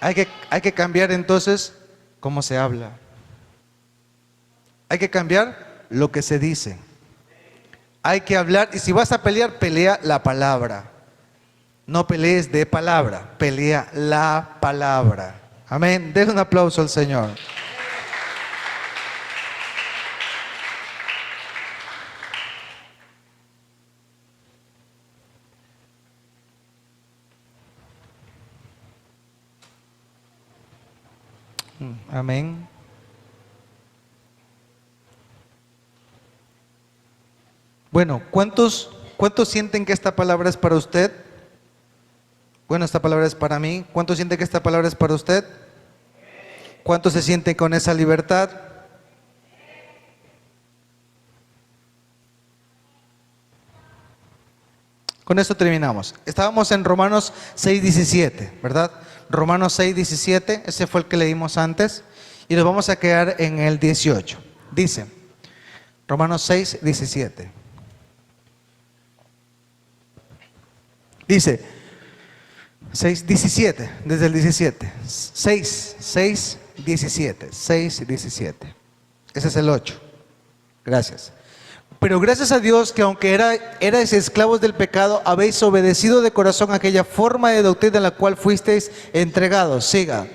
Hay que cambiar entonces cómo se habla. Hay que cambiar lo que se dice. Hay que hablar, y si vas a pelear, pelea la palabra. No pelees de palabra, pelea la palabra. Amén. Den un aplauso al Señor. Amén. Bueno, ¿cuántos sienten que esta palabra es para usted? Bueno, esta palabra es para mí. ¿Cuántos sienten que esta palabra es para usted? ¿Cuántos se sienten con esa libertad? Con esto terminamos. Estábamos en Romanos 6:17, ¿verdad? Romanos 6:17, ese fue el que leímos antes. Y nos vamos a quedar en el 18. Dice, Romanos 6:17. Dice, 6:17, desde el 17. 6:17. Ese es el 8. Gracias. Pero gracias a Dios que aunque erais esclavos del pecado, habéis obedecido de corazón aquella forma de doctrina en la cual fuisteis entregados. Siga.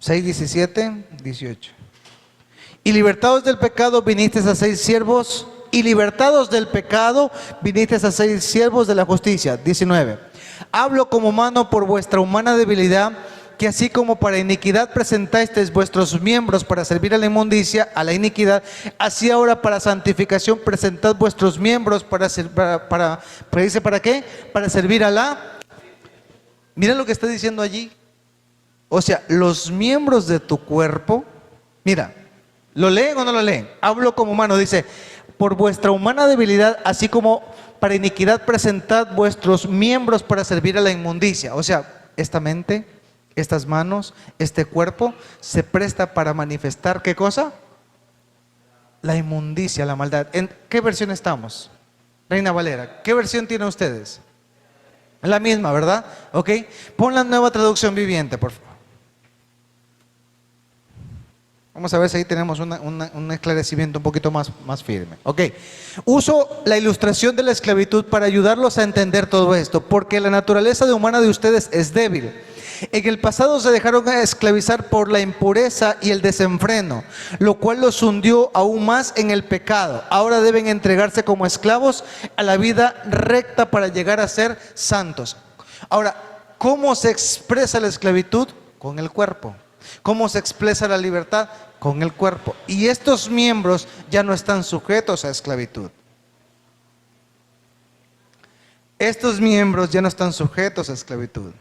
6:17, 18. Y libertados del pecado vinisteis a ser siervos. Y libertados del pecado vinisteis a ser siervos de la justicia. 19. Hablo como humano por vuestra humana debilidad, que así como para iniquidad presentasteis vuestros miembros para servir a la inmundicia, a la iniquidad, así ahora para santificación presentad vuestros miembros dice, ¿para qué? Para servir a la... Miren lo que está diciendo allí. O sea, los miembros de tu cuerpo, mira, ¿lo leen o no lo leen? Hablo como humano, dice, por vuestra humana debilidad, así como para iniquidad presentad vuestros miembros para servir a la inmundicia. O sea, esta mente, estas manos, este cuerpo se presta para manifestar ¿qué cosa? La inmundicia, la maldad. ¿En qué versión estamos? Reina Valera, ¿qué versión tienen ustedes? La misma, ¿verdad? Ok, pon la Nueva Traducción Viviente, por favor. Vamos a ver si ahí tenemos un esclarecimiento un poquito más firme. Ok, uso la ilustración de la esclavitud para ayudarlos a entender todo esto, porque la naturaleza humana de ustedes es débil. En el pasado se dejaron esclavizar por la impureza y el desenfreno, lo cual los hundió aún más en el pecado. Ahora deben entregarse como esclavos a la vida recta para llegar a ser santos. Ahora, ¿cómo se expresa la esclavitud? Con el cuerpo. ¿Cómo se expresa la libertad? Con el cuerpo. Y estos miembros ya no están sujetos a esclavitud. Estos miembros ya no están sujetos a esclavitud.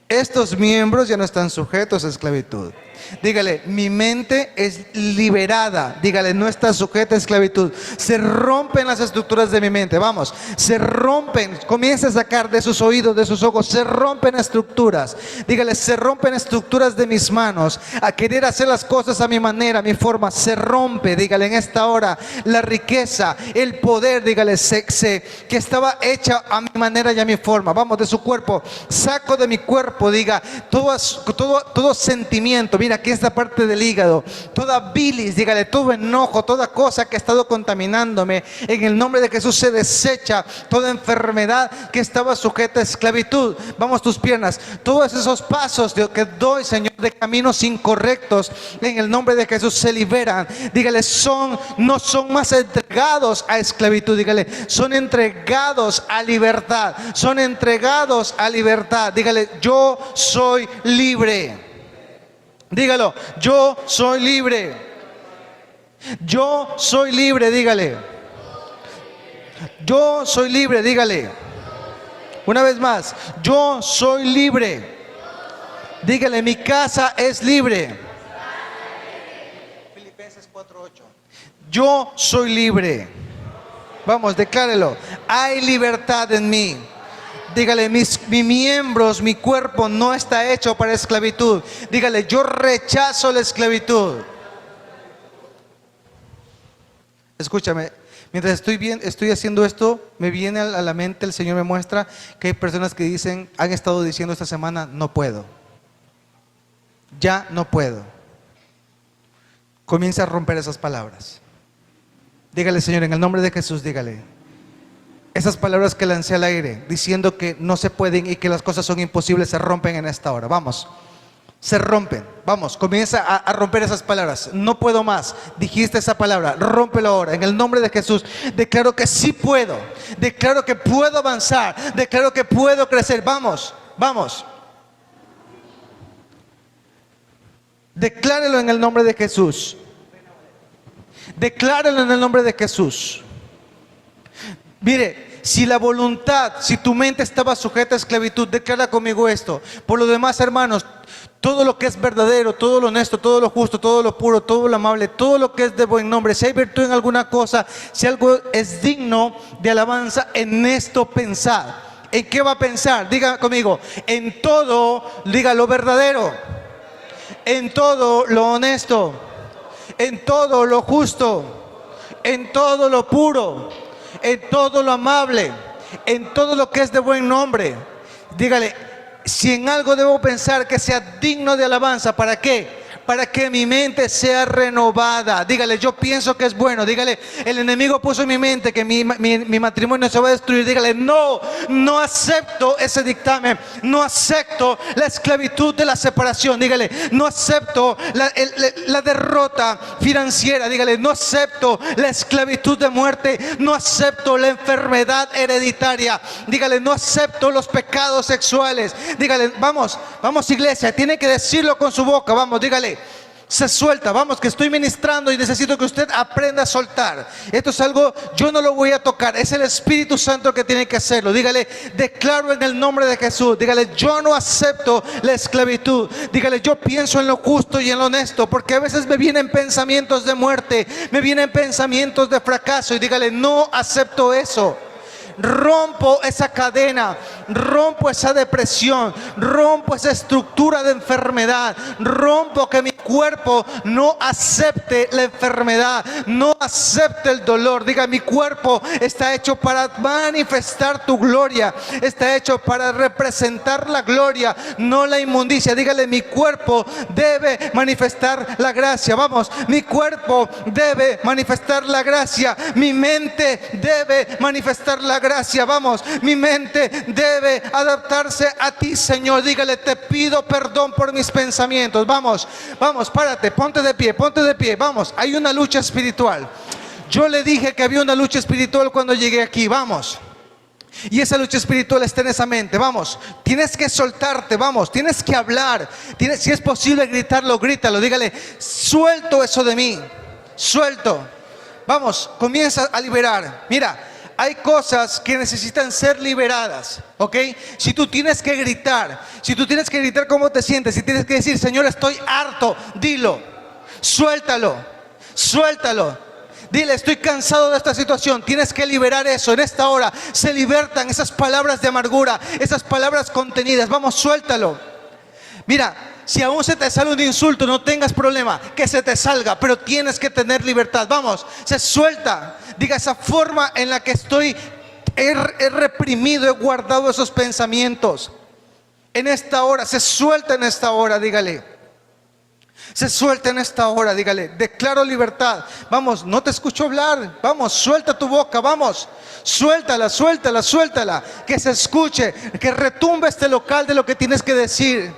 Estos miembros ya no están sujetos a esclavitud. Dígale, mi mente es liberada. Dígale, no está sujeta a esclavitud. Se rompen las estructuras de mi mente. Vamos, se rompen. Comienza a sacar de sus oídos, de sus ojos. Se rompen estructuras. Dígale, se rompen estructuras de mis manos. A querer hacer las cosas a mi manera, a mi forma. Se rompe. Dígale, en esta hora, la riqueza, el poder. Dígale, que estaba hecha a mi manera y a mi forma. Vamos, de su cuerpo. Saco de mi cuerpo, diga, todo sentimiento. Mira, aquí esta parte del hígado, toda bilis, dígale, todo enojo, toda cosa que ha estado contaminándome, en el nombre de Jesús se desecha. Toda enfermedad que estaba sujeta a esclavitud, vamos, tus piernas, todos esos pasos que doy, Señor, de caminos incorrectos, en el nombre de Jesús se liberan. Dígale, no son más entregados a esclavitud. Dígale, son entregados a libertad. Son entregados a libertad. Dígale, yo soy libre. Dígalo, yo soy libre. Yo soy libre, dígale. Yo soy libre, dígale. Una vez más, yo soy libre. Dígale, mi casa es libre. Filipenses 4:8. Yo soy libre. Vamos, declárelo. Hay libertad en mí. Dígale, mis miembros, mi cuerpo no está hecho para esclavitud. Dígale, yo rechazo la esclavitud. Escúchame, mientras estoy haciendo esto, me viene a la mente, el Señor me muestra que hay personas que han estado diciendo esta semana, no puedo. Ya no puedo. Comienza a romper esas palabras. Dígale, Señor, en el nombre de Jesús, dígale. Esas palabras que lancé al aire, diciendo que no se pueden y que las cosas son imposibles, se rompen en esta hora. Vamos, se rompen. Vamos, comienza a romper esas palabras. No puedo más. Dijiste esa palabra, rómpelo ahora. En el nombre de Jesús, declaro que sí puedo. Declaro que puedo avanzar. Declaro que puedo crecer. Vamos, vamos. Declárelo en el nombre de Jesús. Declárelo en el nombre de Jesús. Mire, si la voluntad, si tu mente estaba sujeta a esclavitud, declara conmigo esto. Por lo demás, hermanos, todo lo que es verdadero, todo lo honesto, todo lo justo, todo lo puro, todo lo amable, todo lo que es de buen nombre, si hay virtud en alguna cosa, si algo es digno de alabanza, en esto pensad. ¿En qué va a pensar? Diga conmigo, en todo, diga lo verdadero, en todo lo honesto, en todo lo justo, en todo lo puro, en todo lo amable, en todo lo que es de buen nombre. Dígale, si en algo debo pensar que sea digno de alabanza, ¿para qué? Para que mi mente sea renovada. Dígale, yo pienso que es bueno. Dígale, el enemigo puso en mi mente que mi matrimonio se va a destruir. Dígale, no acepto ese dictamen. No acepto la esclavitud de la separación. Dígale, no acepto la derrota financiera. Dígale, no acepto la esclavitud de muerte. No acepto la enfermedad hereditaria. Dígale, no acepto los pecados sexuales. Dígale, vamos iglesia, tiene que decirlo con su boca. Vamos, dígale. Se suelta, vamos, que estoy ministrando y necesito que usted aprenda a soltar. Esto es algo, yo no lo voy a tocar, es el Espíritu Santo que tiene que hacerlo. Dígale, declaro en el nombre de Jesús. Dígale, yo no acepto la esclavitud. Dígale, yo pienso en lo justo y en lo honesto, porque a veces me vienen pensamientos de muerte, me vienen pensamientos de fracaso, y dígale, no acepto eso. Rompo esa cadena, rompo esa depresión, rompo esa estructura de enfermedad, rompo que mi cuerpo no acepte la enfermedad, no acepte el dolor. Diga, mi cuerpo está hecho para manifestar tu gloria, está hecho para representar la gloria, no la inmundicia. Dígale, mi cuerpo debe manifestar la gracia. Vamos, mi cuerpo debe manifestar la gracia, mi mente debe manifestar la gracia. Vamos, mi mente debe adaptarse a ti, Señor. Dígale, te pido perdón por mis pensamientos. Vamos, párate, ponte de pie, vamos, hay una lucha espiritual. Yo le dije que había una lucha espiritual cuando llegué aquí, vamos. Y esa lucha espiritual está en esa mente, vamos. Tienes que soltarte, vamos, tienes que hablar. Si es posible gritarlo, grítalo. Dígale, suelto eso de mí, suelto. Vamos, comienza a liberar. Mira, hay cosas que necesitan ser liberadas, ¿ok? Si tú tienes que gritar cómo te sientes, si tienes que decir, Señor, estoy harto, dilo, suéltalo. Dile, estoy cansado de esta situación. Tienes que liberar eso. En esta hora se libertan esas palabras de amargura, esas palabras contenidas. Vamos, suéltalo. Mira, si aún se te sale un insulto, no tengas problema, que se te salga, pero tienes que tener libertad. Vamos, se suelta. Diga, esa forma en la que he reprimido, he guardado esos pensamientos. En esta hora, se suelta en esta hora, dígale. Se suelta en esta hora, dígale, declaro libertad. Vamos, no te escucho hablar. Vamos, suelta tu boca, vamos. Suéltala. Que se escuche, que retumbe este local de lo que tienes que decir.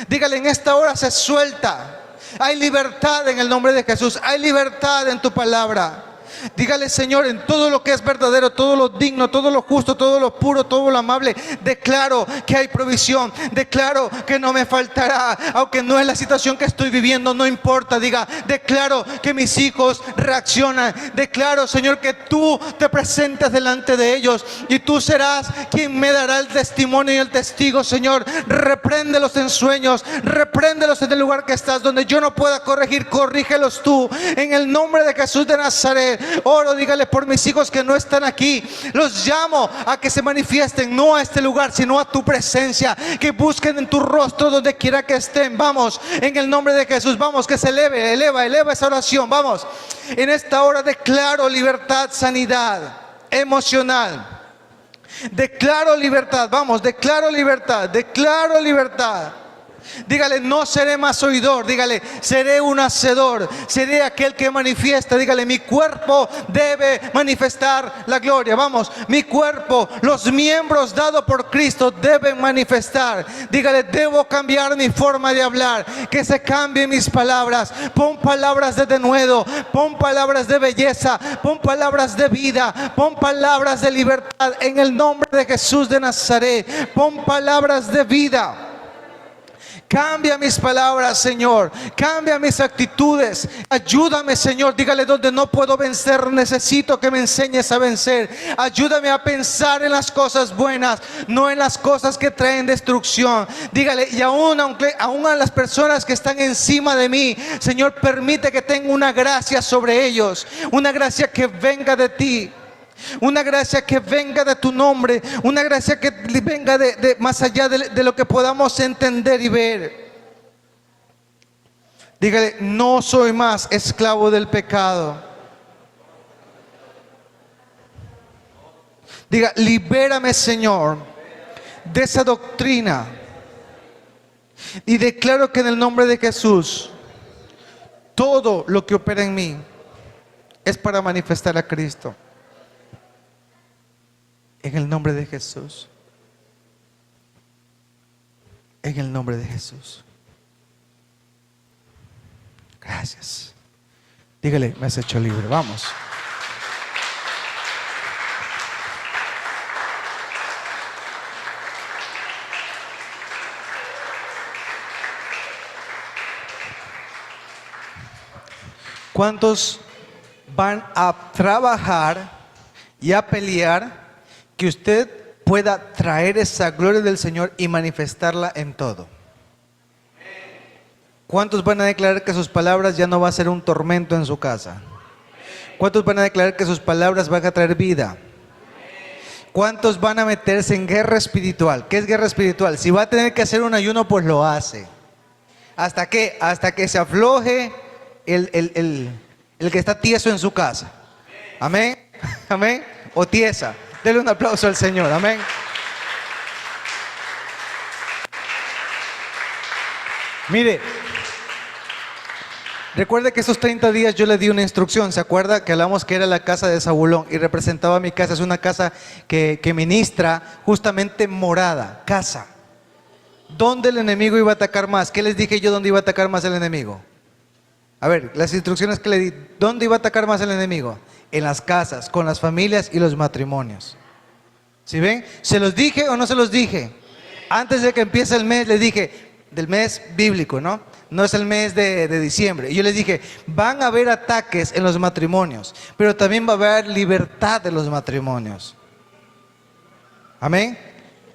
Dígale, en esta hora se suelta. Hay libertad en el nombre de Jesús. Hay libertad en tu palabra. Dígale, Señor, en todo lo que es verdadero, todo lo digno, todo lo justo, todo lo puro, todo lo amable, declaro que hay provisión, declaro que no me faltará, aunque no es la situación que estoy viviendo, no importa. Diga, declaro que mis hijos reaccionan, declaro, Señor, que tú te presentes delante de ellos y tú serás quien me dará el testimonio y el testigo. Señor, repréndelos en sueños, repréndelos en el lugar que estás, donde yo no pueda corregir, corrígelos tú, en el nombre de Jesús de Nazaret. Oro, dígale, por mis hijos que no están aquí. Los llamo a que se manifiesten, no a este lugar, sino a tu presencia. Que busquen en tu rostro donde quiera que estén. Vamos, en el nombre de Jesús. Vamos, que se eleva esa oración. Vamos, en esta hora declaro libertad, sanidad emocional. Declaro libertad. Vamos, declaro libertad. Declaro libertad. Dígale, no seré más oidor. Dígale, seré un hacedor. Seré aquel que manifiesta. Dígale, mi cuerpo debe manifestar la gloria. Vamos, mi cuerpo, los miembros dados por Cristo deben manifestar. Dígale, debo cambiar mi forma de hablar. Que se cambien mis palabras. Pon palabras de denuedo. Pon palabras de belleza. Pon palabras de vida. Pon palabras de libertad. En el nombre de Jesús de Nazaret. Pon palabras de vida. Cambia mis palabras, Señor. Cambia mis actitudes. Ayúdame, Señor. Dígale, donde no puedo vencer, necesito que me enseñes a vencer. Ayúdame a pensar en las cosas buenas, no en las cosas que traen destrucción. Dígale, y aún a las personas que están encima de mí, Señor, permite que tenga una gracia sobre ellos. Una gracia que venga de ti. Una gracia que venga de tu nombre. Una gracia que venga de más allá de lo que podamos entender y ver. Dígale, no soy más esclavo del pecado. Diga, libérame, Señor, de esa doctrina. Y declaro que en el nombre de Jesús, todo lo que opera en mí es para manifestar a Cristo. En el nombre de Jesús. En el nombre de Jesús. Gracias. Dígale, me has hecho libre. Vamos. ¿Cuántos van a trabajar y a pelear que usted pueda traer esa gloria del Señor y manifestarla en todo? ¿Cuántos van a declarar que sus palabras ya no va a ser un tormento en su casa? ¿Cuántos van a declarar que sus palabras van a traer vida? ¿Cuántos van a meterse en guerra espiritual? ¿Qué es guerra espiritual? Si va a tener que hacer un ayuno, pues lo hace. ¿Hasta qué? Hasta que se afloje el que está tieso en su casa. Amén. Amén. O tiesa. Dele un aplauso al Señor. Amén. Mire, recuerde que esos 30 días yo le di una instrucción. ¿Se acuerda que hablamos que era la casa de Zabulón y representaba mi casa? Es una casa que ministra justamente morada, casa. ¿Dónde el enemigo iba a atacar más? ¿Qué les dije yo dónde iba a atacar más el enemigo? A ver, las instrucciones que le di. ¿Dónde iba a atacar más el enemigo? En las casas, con las familias y los matrimonios. ¿Sí ven? ¿Se los dije o no se los dije? Antes de que empiece el mes les dije, del mes bíblico, ¿no? No es el mes de diciembre. Y yo les dije, van a haber ataques en los matrimonios, pero también va a haber libertad de los matrimonios. Amén.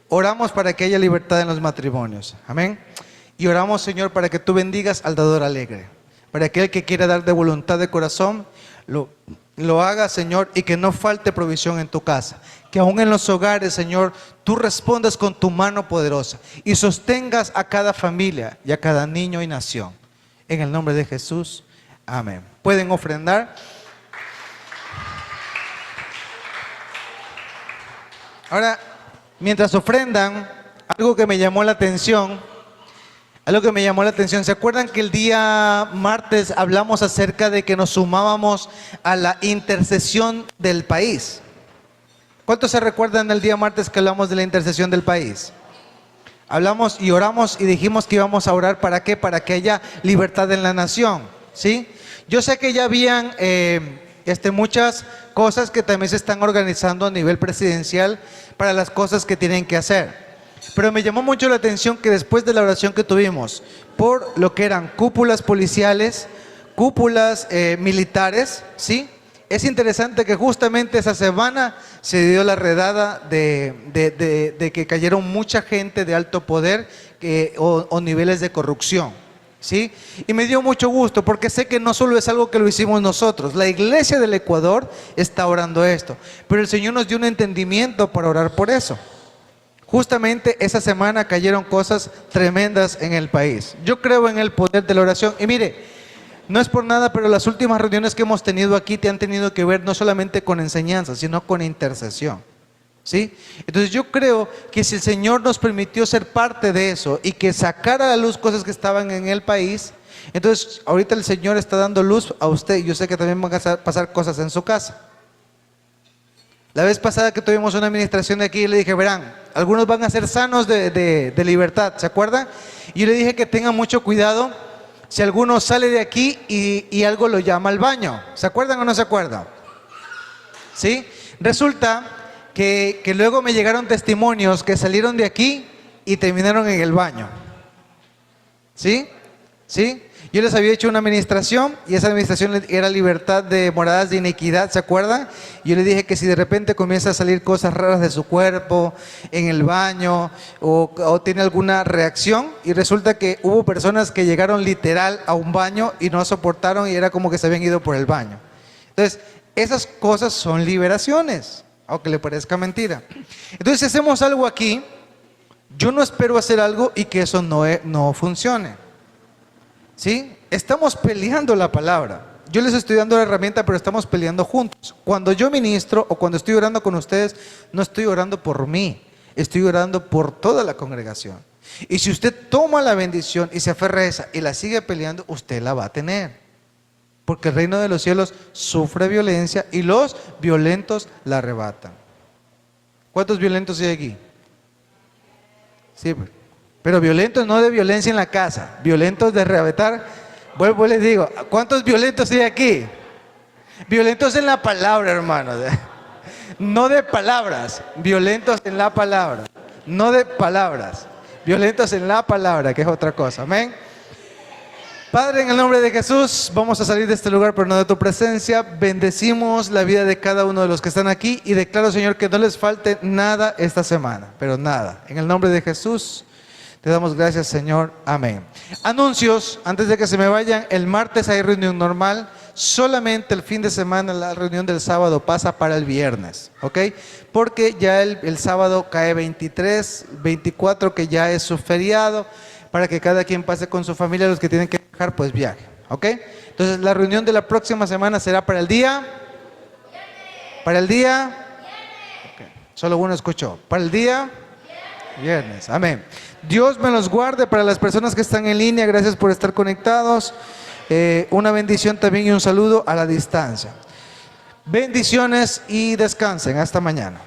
Oramos para que haya libertad en los matrimonios. Amén. Y oramos, Señor, para que tú bendigas al dador alegre. Para aquel que quiera dar de voluntad de corazón, lo haga, Señor, y que no falte provisión en tu casa. Que aún en los hogares, Señor, tú respondas con tu mano poderosa y sostengas a cada familia y a cada niño y nación. En el nombre de Jesús, amén. Pueden ofrendar. Ahora, mientras ofrendan, algo que me llamó la atención, ¿se acuerdan que el día martes hablamos acerca de que nos sumábamos a la intercesión del país? ¿Cuántos se recuerdan del día martes que hablamos de la intercesión del país? hablamos y oramos y dijimos que íbamos a orar ¿para qué? Para que haya libertad en la nación, ¿sí? Yo sé que ya habían muchas cosas que también se están organizando a nivel presidencial para las cosas que tienen que hacer. Pero me llamó mucho la atención que después de la oración que tuvimos por lo que eran cúpulas policiales, cúpulas militares, ¿sí? Es interesante que justamente esa semana se dio la redada de que cayeron mucha gente de alto poder o niveles de corrupción, ¿sí? Y me dio mucho gusto porque sé que no solo es algo que lo hicimos nosotros, la iglesia del Ecuador está orando esto, pero el Señor nos dio un entendimiento para orar por eso. Justamente esa semana cayeron cosas tremendas en el país. Yo creo en el poder de la oración y mire, no es por nada, pero las últimas reuniones que hemos tenido aquí te han tenido que ver no solamente con enseñanza, sino con intercesión, ¿sí? Entonces yo creo que si el Señor nos permitió ser parte de eso y que sacara a la luz cosas que estaban en el país, entonces ahorita el Señor está dando luz a usted y yo sé que también van a pasar cosas en su casa. La vez pasada que tuvimos una administración de aquí, le dije, verán, algunos van a ser sanos de libertad, ¿se acuerdan? Y yo le dije que tengan mucho cuidado si alguno sale de aquí y algo lo llama al baño. ¿Se acuerdan o no se acuerdan? ¿Sí? Resulta que luego me llegaron testimonios que salieron de aquí y terminaron en el baño. ¿Sí? ¿Sí? Yo les había hecho una administración y esa administración era libertad de moradas de iniquidad, ¿se acuerdan? Yo le dije que si de repente comienza a salir cosas raras de su cuerpo, en el baño o tiene alguna reacción, y resulta que hubo personas que llegaron literal a un baño y no soportaron y era como que se habían ido por el baño. Entonces, esas cosas son liberaciones, aunque le parezca mentira. Entonces, si hacemos algo aquí, yo no espero hacer algo y que eso no funcione. ¿Sí? Estamos peleando la palabra. Yo les estoy dando la herramienta, pero estamos peleando juntos. Cuando yo ministro o cuando estoy orando con ustedes, no estoy orando por mí, estoy orando por toda la congregación. Y si usted toma la bendición y se aferra a esa y la sigue peleando, usted la va a tener. Porque el reino de los cielos sufre violencia y los violentos la arrebatan. ¿Cuántos violentos hay aquí? Sí, pero violentos no de violencia en la casa, violentos de arrebatar. Vuelvo y les digo, ¿cuántos violentos hay aquí? Violentos en la palabra, hermanos. No de palabras, violentos en la palabra. No de palabras, violentos en la palabra, que es otra cosa. Amén. Padre, en el nombre de Jesús, vamos a salir de este lugar, pero no de tu presencia. Bendecimos la vida de cada uno de los que están aquí y declaro, Señor, que no les falte nada esta semana, pero nada. En el nombre de Jesús, te damos gracias, Señor. Amén. Anuncios, antes de que se me vayan, el martes hay reunión normal. Solamente el fin de semana, la reunión del sábado pasa para el viernes, ¿ok? Porque ya el sábado cae 23, 24, que ya es su feriado, para que cada quien pase con su familia, los que tienen que viajar, pues viajen, ¿ok? Entonces la reunión de la próxima semana será para el día. ¿Para el día? Okay. Solo uno escuchó. ¿Para el día? Viernes. Amén. Dios me los guarde. Para las personas que están en línea, gracias por estar conectados. Una bendición también y un saludo a la distancia. Bendiciones y descansen. Hasta mañana.